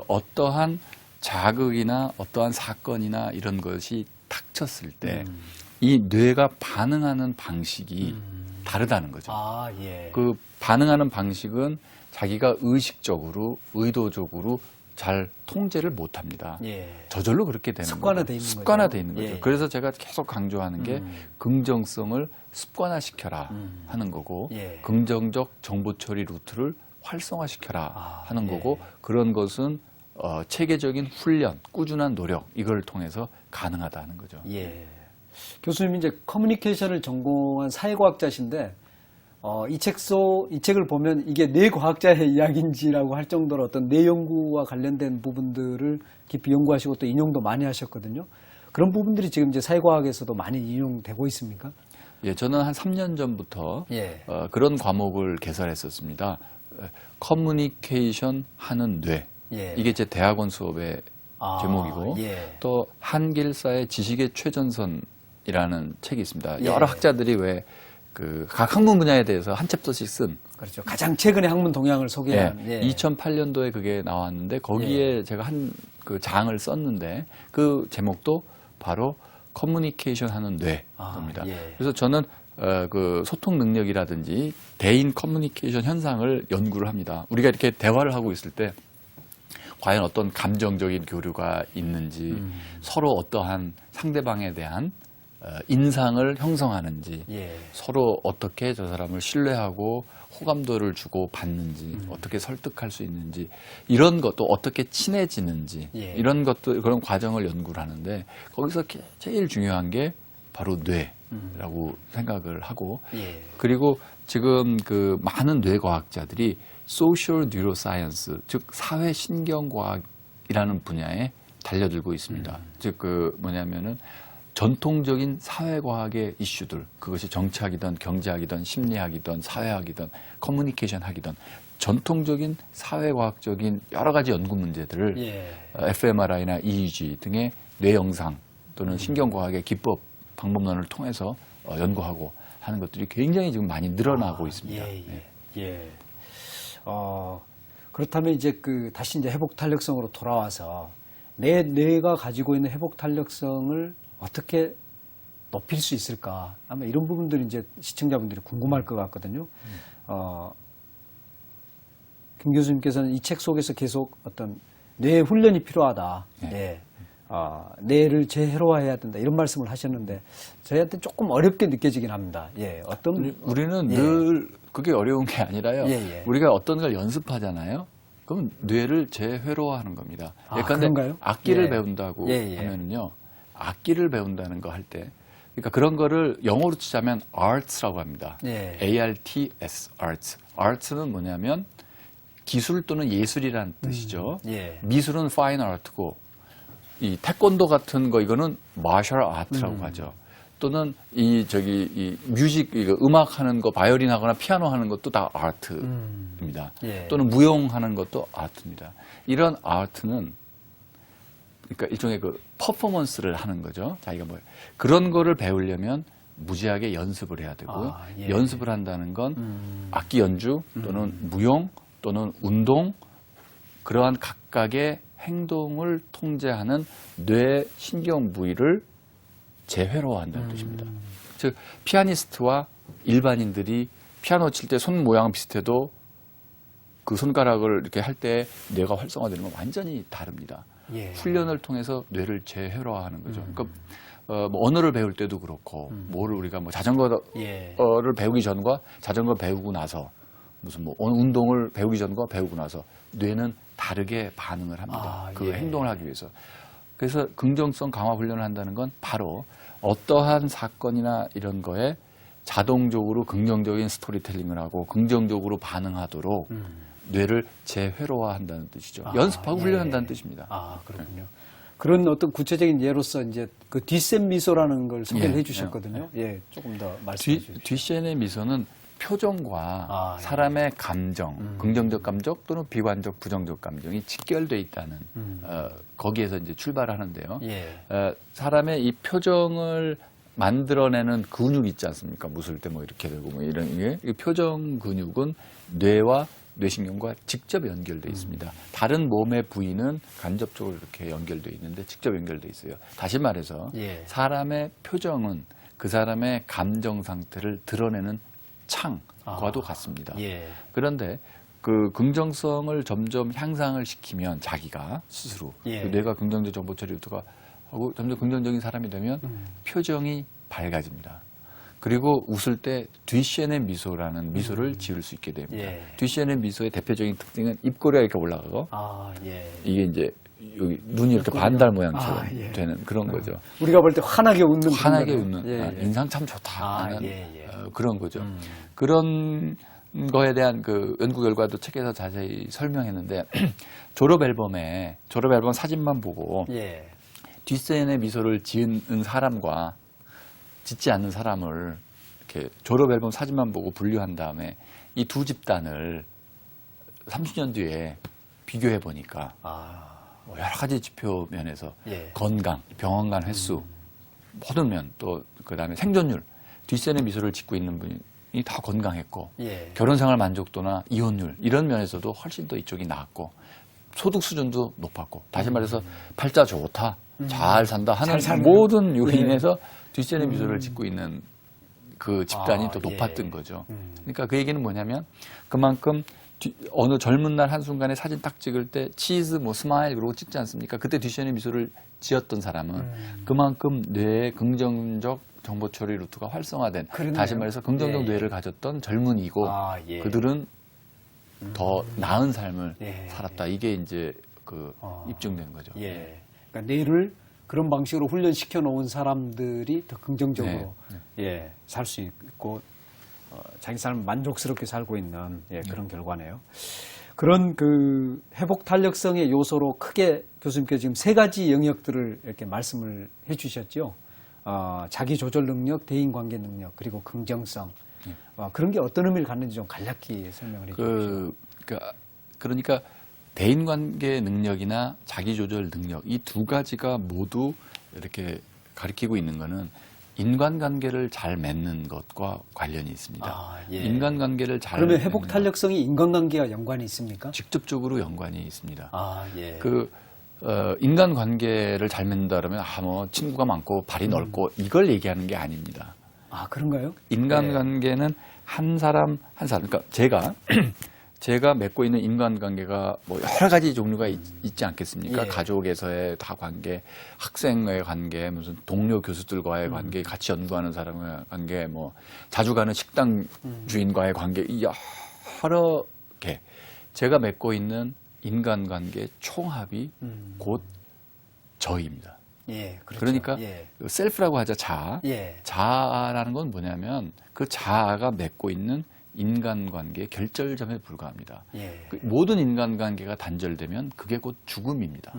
어떠한 자극이나 어떠한 사건이나 이런 것이 닥쳤을 때 이 뇌가 반응하는 방식이 다르다는 거죠. 그 반응하는 방식은 자기가 의식적으로, 의도적으로 잘 통제를 못합니다. 예. 저절로 그렇게 되는 습관화돼 거죠. 있는 거죠. 습관화돼 있는 거죠. 예. 그래서 제가 계속 강조하는 게 긍정성을 습관화시켜라 하는 거고 예. 긍정적 정보 처리 루트를 활성화시켜라 하는 예. 거고 그런 것은 체계적인 훈련, 꾸준한 노력 이걸 통해서 가능하다 하는 거죠. 예. 교수님 이제 커뮤니케이션을 전공한 사회과학자신데 이 책을 보면 이게 뇌과학자의 이야기인지라고 할 정도로 어떤 뇌 연구와 관련된 부분들을 깊이 연구하시고 또 인용도 많이 하셨거든요. 그런 부분들이 지금 이제 사회과학에서도 많이 인용되고 있습니까? 예, 저는 한 3년 전부터 예. 그런 과목을 개설했었습니다. 커뮤니케이션 하는 뇌. 예. 이게 제 대학원 수업의 제목이고 예. 또 한길사의 지식의 최전선이라는 책이 있습니다. 예. 여러 학자들이 왜 각 학문 분야에 대해서 한 챕터씩 쓴 그렇죠. 가장 최근의 학문 동향을 소개한. 예, 2008년도에 그게 나왔는데 거기에 제가 한 그 장을 썼는데 그 제목도 바로 커뮤니케이션 하는 뇌입니다. 예. 그래서 저는 그 소통 능력이라든지 대인 커뮤니케이션 현상을 연구를 합니다. 우리가 이렇게 대화를 하고 있을 때 과연 어떤 감정적인 교류가 있는지 서로 어떠한 상대방에 대한 인상을 형성하는지 예. 서로 어떻게 저 사람을 신뢰하고 호감도를 주고 받는지 어떻게 설득할 수 있는지 이런 것도 어떻게 친해지는지 예. 이런 것도 그런 과정을 연구를 하는데 거기서 제일 중요한 게 바로 뇌라고 생각을 하고 예. 그리고 지금 그 많은 뇌과학자들이 소셜 뉴로사이언스 즉 사회 신경과학이라는 분야에 달려들고 있습니다. 즉 그 뭐냐면은 전통적인 사회과학의 이슈들, 그것이 정치학이든 경제학이든 심리학이든 사회학이든 커뮤니케이션학이든 전통적인 사회과학적인 여러 가지 연구 문제들을 예. fMRI나 EEG 등의 뇌 영상 또는 신경과학의 기법, 방법론을 통해서 연구하고 하는 것들이 굉장히 지금 많이 늘어나고 있습니다. 예, 네. 예. 예. 그렇다면 이제 다시 이제 회복 탄력성으로 돌아와서 내 뇌가 가지고 있는 회복 탄력성을 어떻게 높일 수 있을까? 아마 이런 부분들이 이제 시청자분들이 궁금할 것 같거든요. 김 교수님께서는 이 책 속에서 계속 어떤 뇌 훈련이 필요하다. 네. 뇌를 재회로화해야 된다. 이런 말씀을 하셨는데 저희한테 조금 어렵게 느껴지긴 합니다. 예. 우리는 예. 늘 그게 어려운 게 아니라요. 예, 예. 우리가 어떤 걸 연습하잖아요. 그럼 뇌를 재회로화하는 겁니다. 예컨대 그런가요? 악기를 예. 배운다고 예, 예. 하면은요. 악기를 배운다는 거 할 때 그러니까 그런 거를 영어로 치자면 arts라고 합니다. 예. ARTS, arts. arts는 뭐냐면 기술 또는 예술이라는 뜻이죠. 예. 미술은 fine art고 이 태권도 같은 거 이거는 martial art라고 하죠. 또는 이 뮤직 이거 음악 하는 거 바이올린 하거나 피아노 하는 것도 다 아트입니다. 예. 또는 무용하는 것도 아트입니다. 이런 아트는 그러니까 일종의 그 퍼포먼스를 하는 거죠. 자기가 뭐 그런 거를 배우려면 무지하게 연습을 해야 되고 예. 연습을 한다는 건 악기 연주 또는 무용 또는 운동 그러한 각각의 행동을 통제하는 뇌 신경 부위를 재회로화한다는 뜻입니다. 즉 피아니스트와 일반인들이 피아노 칠 때 손 모양 비슷해도 그 손가락을 이렇게 할 때 뇌가 활성화되는 건 완전히 다릅니다. 예. 훈련을 통해서 뇌를 재회로화하는 거죠. 그러니까 뭐 언어를 배울 때도 그렇고 뭐를 우리가 뭐 자전거를 예. 배우기 전과 자전거 배우고 나서 무슨 뭐 운동을 배우기 전과 배우고 나서 뇌는 다르게 반응을 합니다. 그 예. 행동을 하기 위해서. 그래서 긍정성 강화 훈련을 한다는 건 바로 어떠한 사건이나 이런 거에 자동적으로 긍정적인 스토리텔링을 하고 긍정적으로 반응하도록 뇌를 재회로화한다는 뜻이죠. 연습하고 예. 훈련한다는 뜻입니다. 그렇군요. 그런 어떤 구체적인 예로서 이제 그 뒷셈 미소라는 걸 소개를 예. 해주셨거든요. 예, 조금 더 말씀해 주십시오. 뒷센의 미소는 표정과 예. 사람의 감정, 긍정적 감정 또는 비관적, 부정적 감정이 직결돼 있다는 거기에서 이제 출발하는데요. 예. 사람의 이 표정을 만들어내는 근육 있지 않습니까? 웃을 때 뭐 이렇게 되고 뭐 이런 게 이 표정 근육은 뇌와 뇌신경과 직접 연결돼 있습니다. 다른 몸의 부위는 간접적으로 이렇게 연결돼 있는데 직접 연결돼 있어요. 다시 말해서 예. 사람의 표정은 그 사람의 감정 상태를 드러내는 창과도 같습니다. 예. 그런데 그 긍정성을 점점 향상을 시키면 자기가 스스로 예. 그 뇌가 긍정적 정보 처리 루트가 하고 점점 긍정적인 사람이 되면 표정이 밝아집니다. 그리고 웃을 때 뒤CNN 미소라는 미소를 지을 수 있게 됩니다. 예. 뒤CNN 미소의 대표적인 특징은 입꼬리가 이렇게 올라가고 아, 예. 이게 이제 여기 눈이 이렇게 반달 모양처럼 아, 예. 되는 그런 거죠. 우리가 볼 때 환하게 웃는 환하게 그런 웃는 거네요. 예, 예. 인상 참 좋다 아, 하는 예, 예. 그런 거죠. 그런 거에 대한 그 연구 결과도 책에서 자세히 설명했는데 졸업 앨범 사진만 보고 예. 뒷세연의 미소를 지은 사람과 짓지 않는 사람을 이렇게 졸업 앨범 사진만 보고 분류한 다음에 이 두 집단을 30년 뒤에 비교해 보니까 아, 뭐 여러 가지 지표 면에서 예. 건강, 병원 간 횟수, 모든 면 또 그다음에 생존율, 뒷세연의 미소를 짓고 있는 분이 다 건강했고 예. 결혼생활 만족도나 이혼율 이런 면에서도 훨씬 더 이쪽이 나았고 소득 수준도 높았고 다시 말해서 팔자 좋다, 잘 산다 하는 잘 사는 모든 요인에서 뒷세연의 미소를 짓고 있는 그 집단이 아, 또 예. 높았던 거죠. 그러니까 그 얘기는 뭐냐면 그만큼 어느 젊은 날 한순간에 사진 딱 찍을 때 치즈, 뭐 스마일 그러고 찍지 않습니까? 그때 뒷세연의 미소를 지었던 사람은 그만큼 뇌의 긍정적 정보 처리 루트가 활성화된 그러네요. 다시 말해서 긍정적 예, 예. 뇌를 가졌던 젊은이고 아, 예. 그들은 더 나은 삶을 예. 살았다. 이게 이제 그 입증된 거죠. 예. 그러니까 뇌를 그런 방식으로 훈련시켜 놓은 사람들이 더 긍정적으로 예, 살 수 있고 자기 삶을 만족스럽게 살고 있는 예, 그런 결과네요. 그런 그 회복 탄력성의 요소로 크게 교수님께서 지금 세 가지 영역들을 이렇게 말씀을 해 주셨죠. 자기 조절 능력, 대인 관계 능력, 그리고 긍정성. 그런 게 어떤 의미를 갖는지 좀 간략히 설명을 해 주십시오. 그러니까 대인관계 능력이나 자기조절 능력 이 두 가지가 모두 이렇게 가리키고 있는 거는 인간관계를 잘 맺는 것과 관련이 있습니다. 아, 예. 인간관계를 잘 그러면 맺는 회복 것, 탄력성이 인간관계와 연관이 있습니까? 직접적으로 연관이 있습니다. 아, 예. 인간관계를 잘 맺는다 그러면 뭐 친구가 많고 발이 넓고 이걸 얘기하는 게 아닙니다. 아, 그런가요? 인간관계는 한 사람 그러니까 제가 맺고 있는 인간관계가 뭐 여러 가지 종류가 있지 않겠습니까? 예. 가족에서의 다 관계, 학생의 관계, 무슨 동료 교수들과의 관계, 같이 연구하는 사람과의 관계, 뭐 자주 가는 식당 주인과의 관계, 이 여러 개 제가 맺고 있는 인간관계 총합이 곧 저입니다. 예, 그렇죠. 그러니까 예. 셀프라고 하자 자아. 예. 자아라는 건 뭐냐면 그 자아가 맺고 있는 인간관계의 결절점에 불과합니다. 예. 그 모든 인간관계가 단절되면 그게 곧 죽음입니다.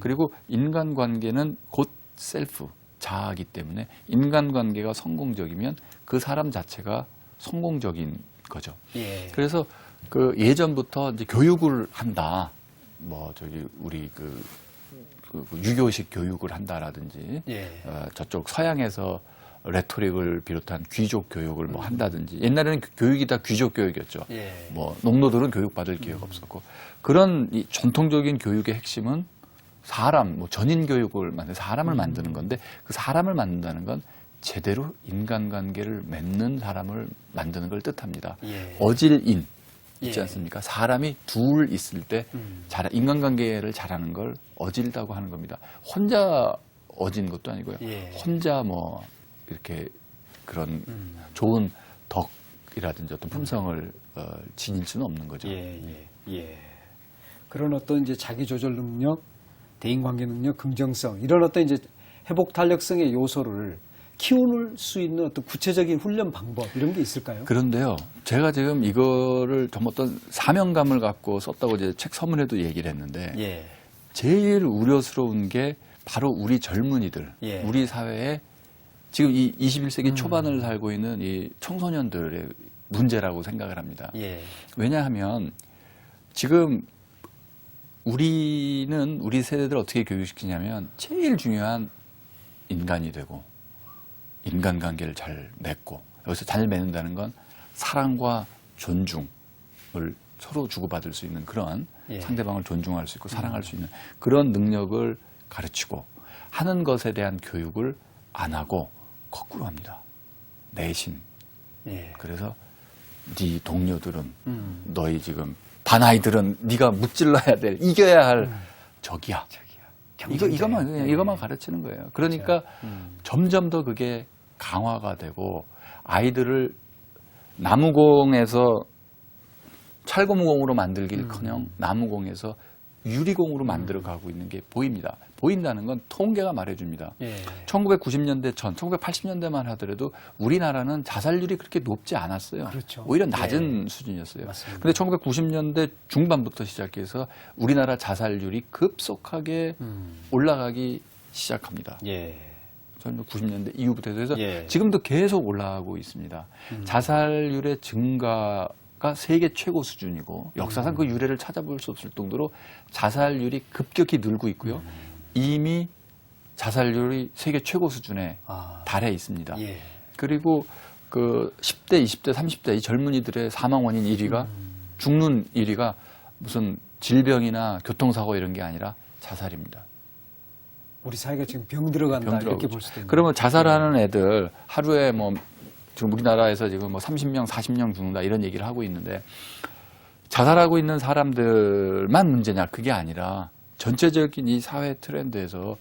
그리고 인간관계는 곧 셀프, 자아이기 때문에 인간관계가 성공적이면 그 사람 자체가 성공적인 거죠. 예. 그래서 그 예전부터 이제 교육을 한다. 뭐 저기 우리 그 유교식 교육을 한다라든지 예. 저쪽 서양에서 레토릭을 비롯한 귀족 교육을 뭐 한다든지 옛날에는 교육이 다 귀족 교육이었죠. 예. 뭐 농노들은 교육받을 기회가 없었고 그런 이 전통적인 교육의 핵심은 사람, 뭐 전인 교육을 사람을 만드는 건데 그 사람을 만든다는 건 제대로 인간관계를 맺는 사람을 만드는 걸 뜻합니다. 예. 어질인 있지 예. 않습니까? 사람이 둘 있을 때 인간관계를 잘하는 걸 어질다고 하는 겁니다. 혼자 어진 것도 아니고요. 예. 혼자 뭐 이렇게 그런 좋은 덕이라든지 어떤 품성을 지닐 수는 없는 거죠. 예, 예, 예. 그런 어떤 이제 자기 조절 능력, 대인 관계 능력, 긍정성 이런 어떤 이제 회복 탄력성의 요소를 키울 수 있는 어떤 구체적인 훈련 방법 이런 게 있을까요? 그런데요, 제가 지금 이거를 정말 어떤 사명감을 갖고 썼다고 이제 책 서문에도 얘기를 했는데 예. 제일 우려스러운 게 바로 우리 젊은이들, 예. 우리 사회에 지금 이 21세기 초반을 살고 있는 이 청소년들의 문제라고 생각을 합니다. 예. 왜냐하면 지금 우리는 우리 세대들 어떻게 교육시키냐면 제일 중요한 인간이 되고 인간관계를 잘 맺고 여기서 잘 맺는다는 건 사랑과 존중을 서로 주고받을 수 있는 그런 예. 상대방을 존중할 수 있고 사랑할 수 있는 그런 능력을 가르치고 하는 것에 대한 교육을 안 하고 거꾸로 합니다. 내신. 예. 그래서 네 동료들은 너희 지금 반 아이들은 네가 무찔러야 될, 이겨야 할 적이야. 이것만 가르치는 거예요. 그러니까 점점 더 그게 강화가 되고 아이들을 나무공에서 찰고무공으로 만들기를커녕 나무공에서 유리공으로 만들어가고 있는 게 보입니다. 보인다는 건 통계가 말해줍니다. 1990년대 전, 1980년대만 하더라도 우리나라는 자살률이 그렇게 높지 않았어요. 그렇죠. 오히려 낮은 수준이었어요. 맞습니다. 근데 1990년대 중반부터 시작해서 우리나라 자살률이 급속하게 올라가기 시작합니다. 저는 90년대 이후부터 해서 지금도 계속 올라가고 있습니다. 자살률의 증가가 세계 최고 수준이고 역사상 그 유래를 찾아볼 수 없을 정도로 자살률이 급격히 늘고 있고요. 이미 자살률이 세계 최고 수준에 달해 있습니다. 그리고 그 10대, 20대, 30대 이 젊은이들의 사망 원인 1위가 죽는 1위가 무슨 질병이나 교통사고 이런 게 아니라 자살입니다. 우리 사회가 지금 병 들어간다 이렇게 볼 수도 있는. 그러면 자살하는 애들 하루에 뭐 지금 우리나라에서 지금 뭐 30명, 40명 죽는다 이런 얘기를 하고 있는데 자살하고 있는 사람들만 문제냐 그게 아니라 전체적인 이 사회 트렌드에서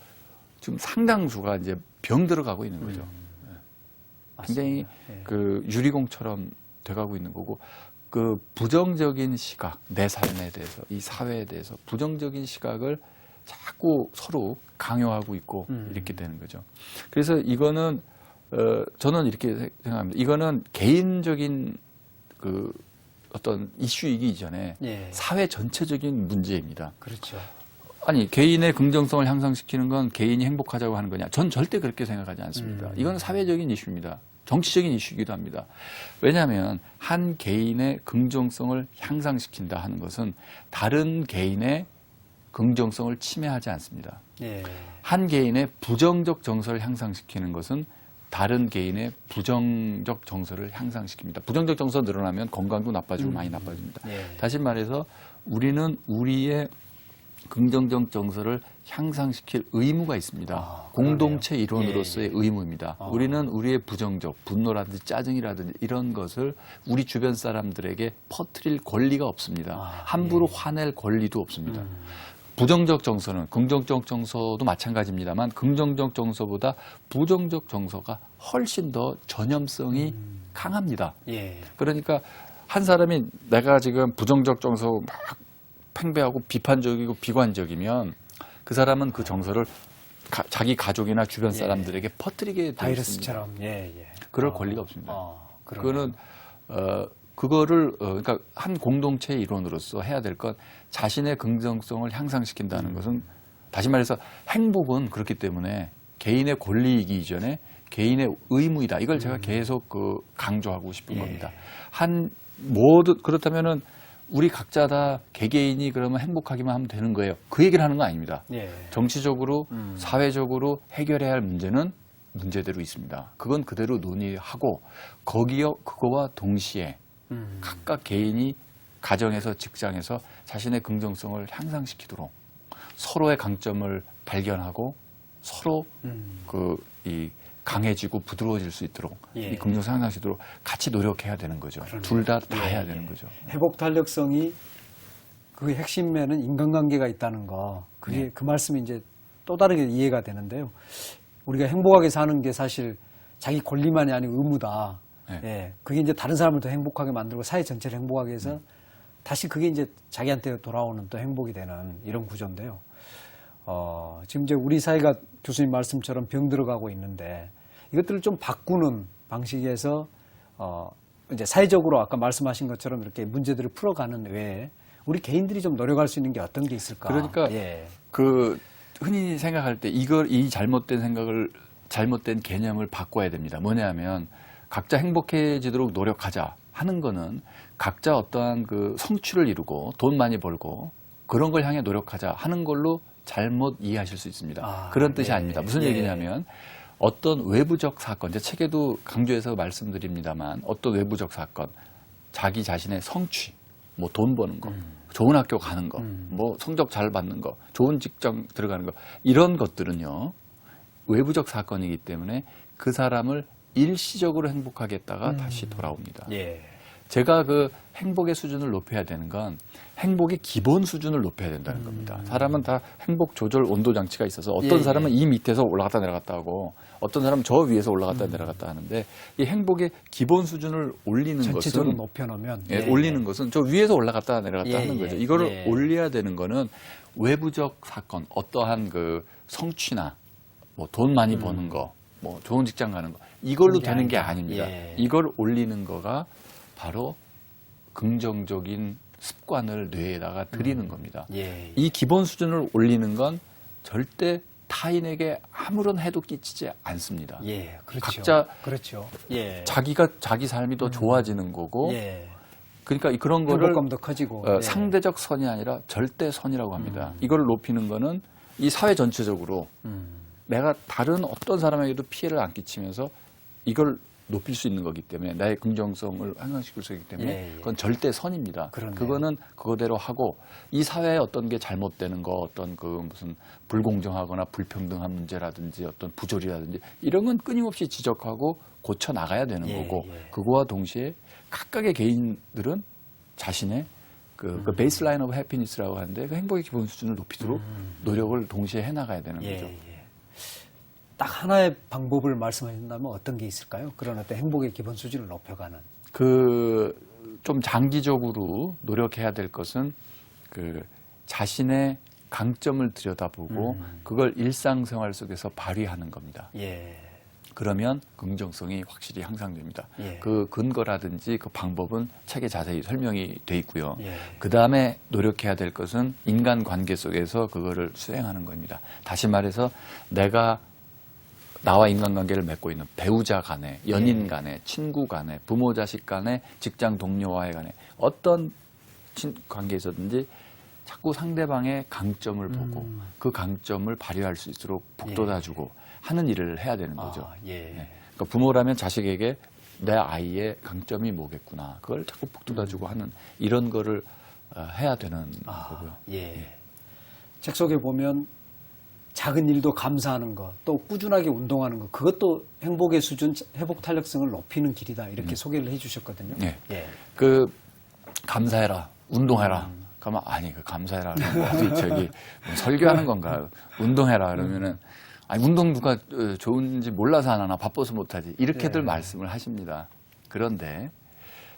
지금 상당수가 이제 병 들어가고 있는 거죠. 굉장히 그 유리공처럼 돼가고 있는 거고 그 부정적인 시각, 내 삶에 대해서 이 사회에 대해서 부정적인 시각을 자꾸 서로 강요하고 있고 이렇게 되는 거죠. 그래서 이거는 저는 이렇게 생각합니다. 이거는 개인적인 그 어떤 이슈이기 이전에 사회 전체적인 문제입니다. 그렇죠. 아니 개인의 긍정성을 향상시키는 건 개인이 행복하자고 하는 거냐? 전 절대 그렇게 생각하지 않습니다. 이건 사회적인 이슈입니다. 정치적인 이슈이기도 합니다. 왜냐하면 한 개인의 긍정성을 향상시킨다 하는 것은 다른 개인의 긍정성을 침해하지 않습니다. 한 개인의 부정적 정서를 향상시키는 것은 다른 개인의 부정적 정서를 향상시킵니다. 부정적 정서 늘어나면 건강도 나빠지고 많이 나빠집니다. 다시 말해서 우리는 우리의 긍정적 정서를 향상시킬 의무가 있습니다. 공동체 일원으로서의 의무입니다. 우리는 우리의 부정적, 분노라든지 짜증이라든지 이런 것을 우리 주변 사람들에게 퍼뜨릴 권리가 없습니다. 함부로 화낼 권리도 없습니다. 부정적 정서는 긍정적 정서도 마찬가지입니다만 긍정적 정서보다 부정적 정서가 훨씬 더 전염성이 강합니다. 그러니까 한 사람이 내가 지금 부정적 정서 막 팽배하고 비판적이고 비관적이면 그 사람은 그 정서를 자기 가족이나 주변 사람들에게 퍼뜨리게 되어 있습니다. 바이러스처럼. 그럴 권리가 없습니다. 그거는 그거를 그러니까 한 공동체의 일원으로서 해야 될 건 자신의 긍정성을 향상시킨다는 것은 다시 말해서 행복은 그렇기 때문에 개인의 권리이기 이전에 개인의 의무이다. 이걸 제가 계속 강조하고 싶은 겁니다. 그렇다면은 우리 각자 다 개개인이 그러면 행복하기만 하면 되는 거예요. 그 얘기를 하는 거 아닙니다. 정치적으로, 사회적으로 해결해야 할 문제는 문제대로 있습니다. 그건 그대로 논의하고 그거와 동시에 각각 개인이 가정에서 직장에서 자신의 긍정성을 향상시키도록 서로의 강점을 발견하고 서로 강해지고 부드러워질 수 있도록 이 긍정성 향상시키도록 같이 노력해야 되는 거죠. 둘 다 해야 되는 거죠. 회복 탄력성이 그 핵심에는 인간관계가 있다는 거. 그게 그 말씀이 이제 또 다르게 이해가 되는데요. 우리가 행복하게 사는 게 사실 자기 권리만이 아니고 의무다. 그게 이제 다른 사람을 더 행복하게 만들고 사회 전체를 행복하게 해서 다시 그게 이제 자기한테 돌아오는 또 행복이 되는 이런 구조인데요. 지금 이제 우리 사회가 교수님 말씀처럼 병 들어가고 있는데 이것들을 좀 바꾸는 방식에서 이제 사회적으로 아까 말씀하신 것처럼 이렇게 문제들을 풀어가는 외에 우리 개인들이 좀 노력할 수 있는 게 어떤 게 있을까? 그러니까 흔히 생각할 때 이 잘못된 개념을 바꿔야 됩니다. 뭐냐면 각자 행복해지도록 노력하자 하는 거는 각자 어떠한 그 성취를 이루고 돈 많이 벌고 그런 걸 향해 노력하자 하는 걸로 잘못 이해하실 수 있습니다. 그런 뜻이 아닙니다. 무슨 얘기냐면 어떤 외부적 사건, 제 책에도 강조해서 말씀드립니다만 어떤 외부적 사건, 자기 자신의 성취, 뭐 돈 버는 거, 좋은 학교 가는 거, 뭐 성적 잘 받는 거, 좋은 직장 들어가는 거 이런 것들은요 외부적 사건이기 때문에 그 사람을 일시적으로 행복하게 했다가 다시 돌아옵니다. 제가 그 행복의 수준을 높여야 되는 건 행복의 기본 수준을 높여야 된다는 겁니다. 사람은 다 행복 조절 온도 장치가 있어서 어떤 예, 사람은 이 밑에서 올라갔다 내려갔다 하고 어떤 사람은 저 위에서 올라갔다 내려갔다 하는데 이 행복의 기본 수준을 올리는 전체적으로 것은 높여놓으면 예, 올리는 것은 저 위에서 올라갔다 내려갔다 예, 하는 예, 거죠. 이거를 예. 올려야 되는 거는 외부적 사건, 어떠한 그 성취나 뭐 돈 많이 버는 거, 뭐 좋은 직장 가는 거 이걸로 그게 되는 게 아니다. 아닙니다. 예. 이걸 올리는 거가 바로 긍정적인 습관을 뇌에다가 들이는 겁니다. 예. 이 기본 수준을 올리는 건 절대 타인에게 아무런 해도 끼치지 않습니다. 예, 그렇죠. 각자 그렇죠. 예. 자기가 자기 삶이 더 좋아지는 거고 예. 그러니까 그런 거를 행복감도 커지고 예. 상대적 선이 아니라 절대 선이라고 합니다. 이걸 높이는 거는 이 사회 전체적으로 내가 다른 어떤 사람에게도 피해를 안 끼치면서 이걸 높일 수 있는 거기 때문에 나의 긍정성을 향상시킬 수 있기 때문에 예, 예. 그건 절대 선입니다. 그러네요. 그거는 그거대로 하고 이 사회에 어떤 게 잘못되는 거 어떤 그 무슨 불공정하거나 불평등한 문제라든지 어떤 부조리라든지 이런 건 끊임없이 지적하고 고쳐 나가야 되는 예, 거고 예. 그거와 동시에 각각의 개인들은 자신의 그 베이스라인 오브 해피니스라고 하는데 그 행복의 기본 수준을 높이도록 노력을 동시에 해나가야 되는 예, 거죠. 예. 딱 하나의 방법을 말씀하신다면 어떤 게 있을까요? 그런 어떤 행복의 기본 수준을 높여가는. 그 좀 장기적으로 노력해야 될 것은 그 자신의 강점을 들여다보고 그걸 일상생활 속에서 발휘하는 겁니다. 예. 그러면 긍정성이 확실히 향상됩니다. 예. 그 근거라든지 그 방법은 책에 자세히 설명이 돼 있고요. 예. 그 다음에 노력해야 될 것은 인간관계 속에서 그거를 수행하는 겁니다. 다시 말해서 내가 나와 인간관계를 맺고 있는 배우자 간에, 연인 간에, 친구 간에, 부모 자식 간에, 직장 동료와의 간에 어떤 관계에서든지 자꾸 상대방의 강점을 보고 그 강점을 발휘할 수 있도록 북돋아주고 하는 일을 해야 되는 거죠. 아, 예. 네. 그러니까 부모라면 자식에게 내 아이의 강점이 뭐겠구나. 그걸 자꾸 북돋아주고 하는 이런 거를 해야 되는 거고요. 예. 책 속에 보면 작은 일도 감사하는 것, 또 꾸준하게 운동하는 것, 그것도 행복의 수준, 회복 탄력성을 높이는 길이다. 이렇게 소개를 해 주셨거든요. 네. 예. 그 감사해라, 운동해라. 그러면 아니 그 감사해라. 어디 저기 뭐 설교하는 건가? 운동해라 그러면은 아니 운동 누가 좋은지 몰라서 안 하나 바빠서 못하지 이렇게들 예. 말씀을 하십니다. 그런데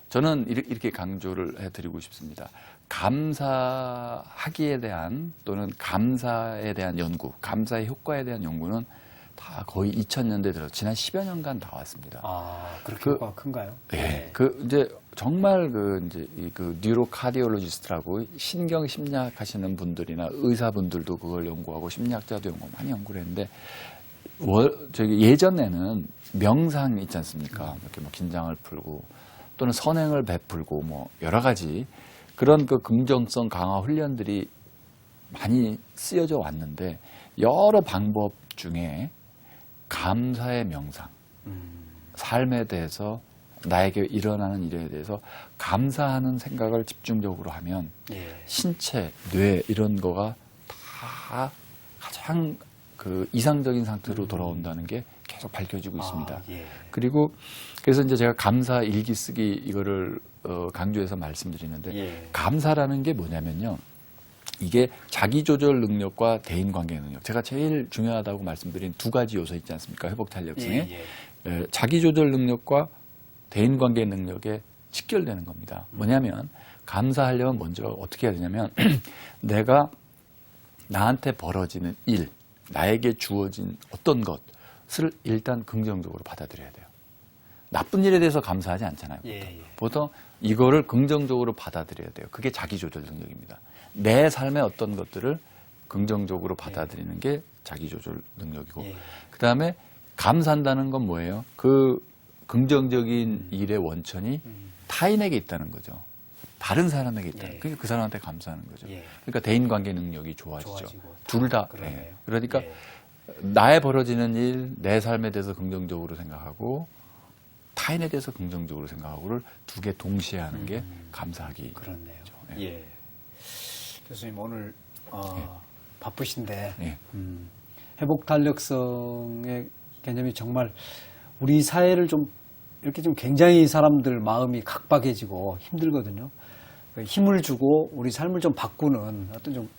저는 이렇게 강조를 해드리고 싶습니다. 감사하기에 대한 또는 감사에 대한 연구, 감사의 효과에 대한 연구는 다 거의 2000년대 들어 지난 10여 년간 나왔습니다. 아, 그렇게 그- 효과가 큰가요? 예, 그 이제 정말 그 뉴로카디올로지스트라고 신경 심리학 하시는 분들이나 의사분들도 그걸 연구하고 심리학자도 많이 연구를 했는데 예전에는 명상 있지 않습니까? 이렇게 뭐 긴장을 풀고 또는 선행을 베풀고 뭐 여러 가지 그런 그 긍정성 강화 훈련들이 많이 쓰여져 왔는데 여러 방법 중에 감사의 명상, 삶에 대해서 나에게 일어나는 일에 대해서 감사하는 생각을 집중적으로 하면 예. 신체, 뇌 이런 거가 다 가장 그 이상적인 상태로 돌아온다는 게 계속 밝혀지고 있습니다. 아, 예. 그리고 그래서 이제 제가 감사 일기 쓰기 이거를 강조해서 말씀드리는데 예. 감사라는 게 뭐냐면요. 이게 자기조절 능력과 대인관계 능력. 제가 제일 중요하다고 말씀드린 두 가지 요소 있지 않습니까? 회복 탄력성에. 예. 자기조절 능력과 대인관계 능력에 직결되는 겁니다. 뭐냐면 감사하려면 먼저 어떻게 해야 되냐면 내가 나한테 벌어지는 일, 나에게 주어진 어떤 것을 일단 긍정적으로 받아들여야 돼요. 나쁜 일에 대해서 감사하지 않잖아요. 예, 예. 보통 이거를 긍정적으로 받아들여야 돼요. 그게 자기조절 능력입니다. 내 삶의 어떤 것들을 긍정적으로 받아들이는 게 자기조절 능력이고 예. 그다음에 감사한다는 건 뭐예요? 그 긍정적인 일의 원천이 타인에게 있다는 거죠. 다른 사람에게 있다는 예. 그러니까 그 사람한테 감사하는 거죠. 예. 그러니까 대인관계 능력이 좋아지죠. 좋아지고 둘 다. 그러네요. 예. 그러니까 예. 나에 벌어지는 일, 내 삶에 대해서 긍정적으로 생각하고 타인에 대해서 긍정적으로 생각하고를 두 개 동시에 하는 게 감사하기. 그렇네요. 예. 예. 교수님 오늘 바쁘신데 예. 회복 탄력성의 개념이 정말 우리 사회를 좀 이렇게 좀 굉장히 사람들 마음이 각박해지고 힘들거든요. 힘을 주고 우리 삶을 좀 바꾸는 어떤 좀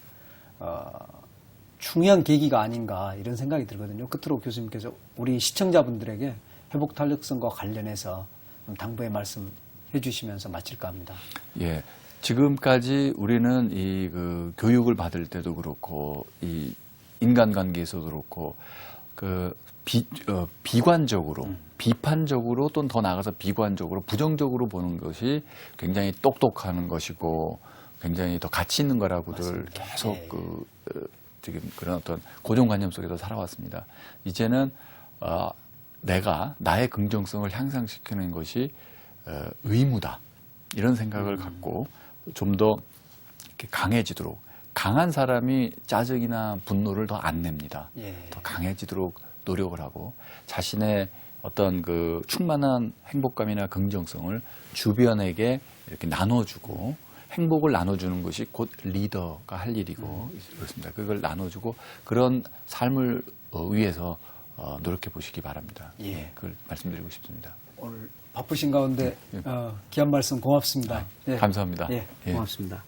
중요한 계기가 아닌가 이런 생각이 들거든요. 끝으로 교수님께서 우리 시청자분들에게 회복 탄력성과 관련해서 좀 당부의 말씀 해주시면서 마칠까 합니다. 예. 지금까지 우리는 이 그 교육을 받을 때도 그렇고 이 인간관계에서도 그렇고 그 비관적으로 비판적으로 또는 더 나아가서 비관적으로 부정적으로 보는 것이 굉장히 똑똑한 것이고 굉장히 더 가치 있는 거라고들 맞습니다. 계속 예. 지금 그런 어떤 고정관념 속에서 살아왔습니다. 이제는 내가 나의 긍정성을 향상시키는 것이 의무다 이런 생각을 갖고 좀 더 강해지도록 강한 사람이 짜증이나 분노를 더 안 냅니다. 예. 더 강해지도록 노력을 하고 자신의 어떤 그 충만한 행복감이나 긍정성을 주변에게 이렇게 나눠주고 행복을 나눠주는 것이 곧 리더가 할 일이고 그렇습니다. 그걸 나눠주고 그런 삶을 위해서 노력해 보시기 바랍니다. 예. 그걸 말씀드리고 싶습니다. 오늘 바쁘신 가운데 귀한 말씀 고맙습니다. 예. 감사합니다. 예, 예. 고맙습니다.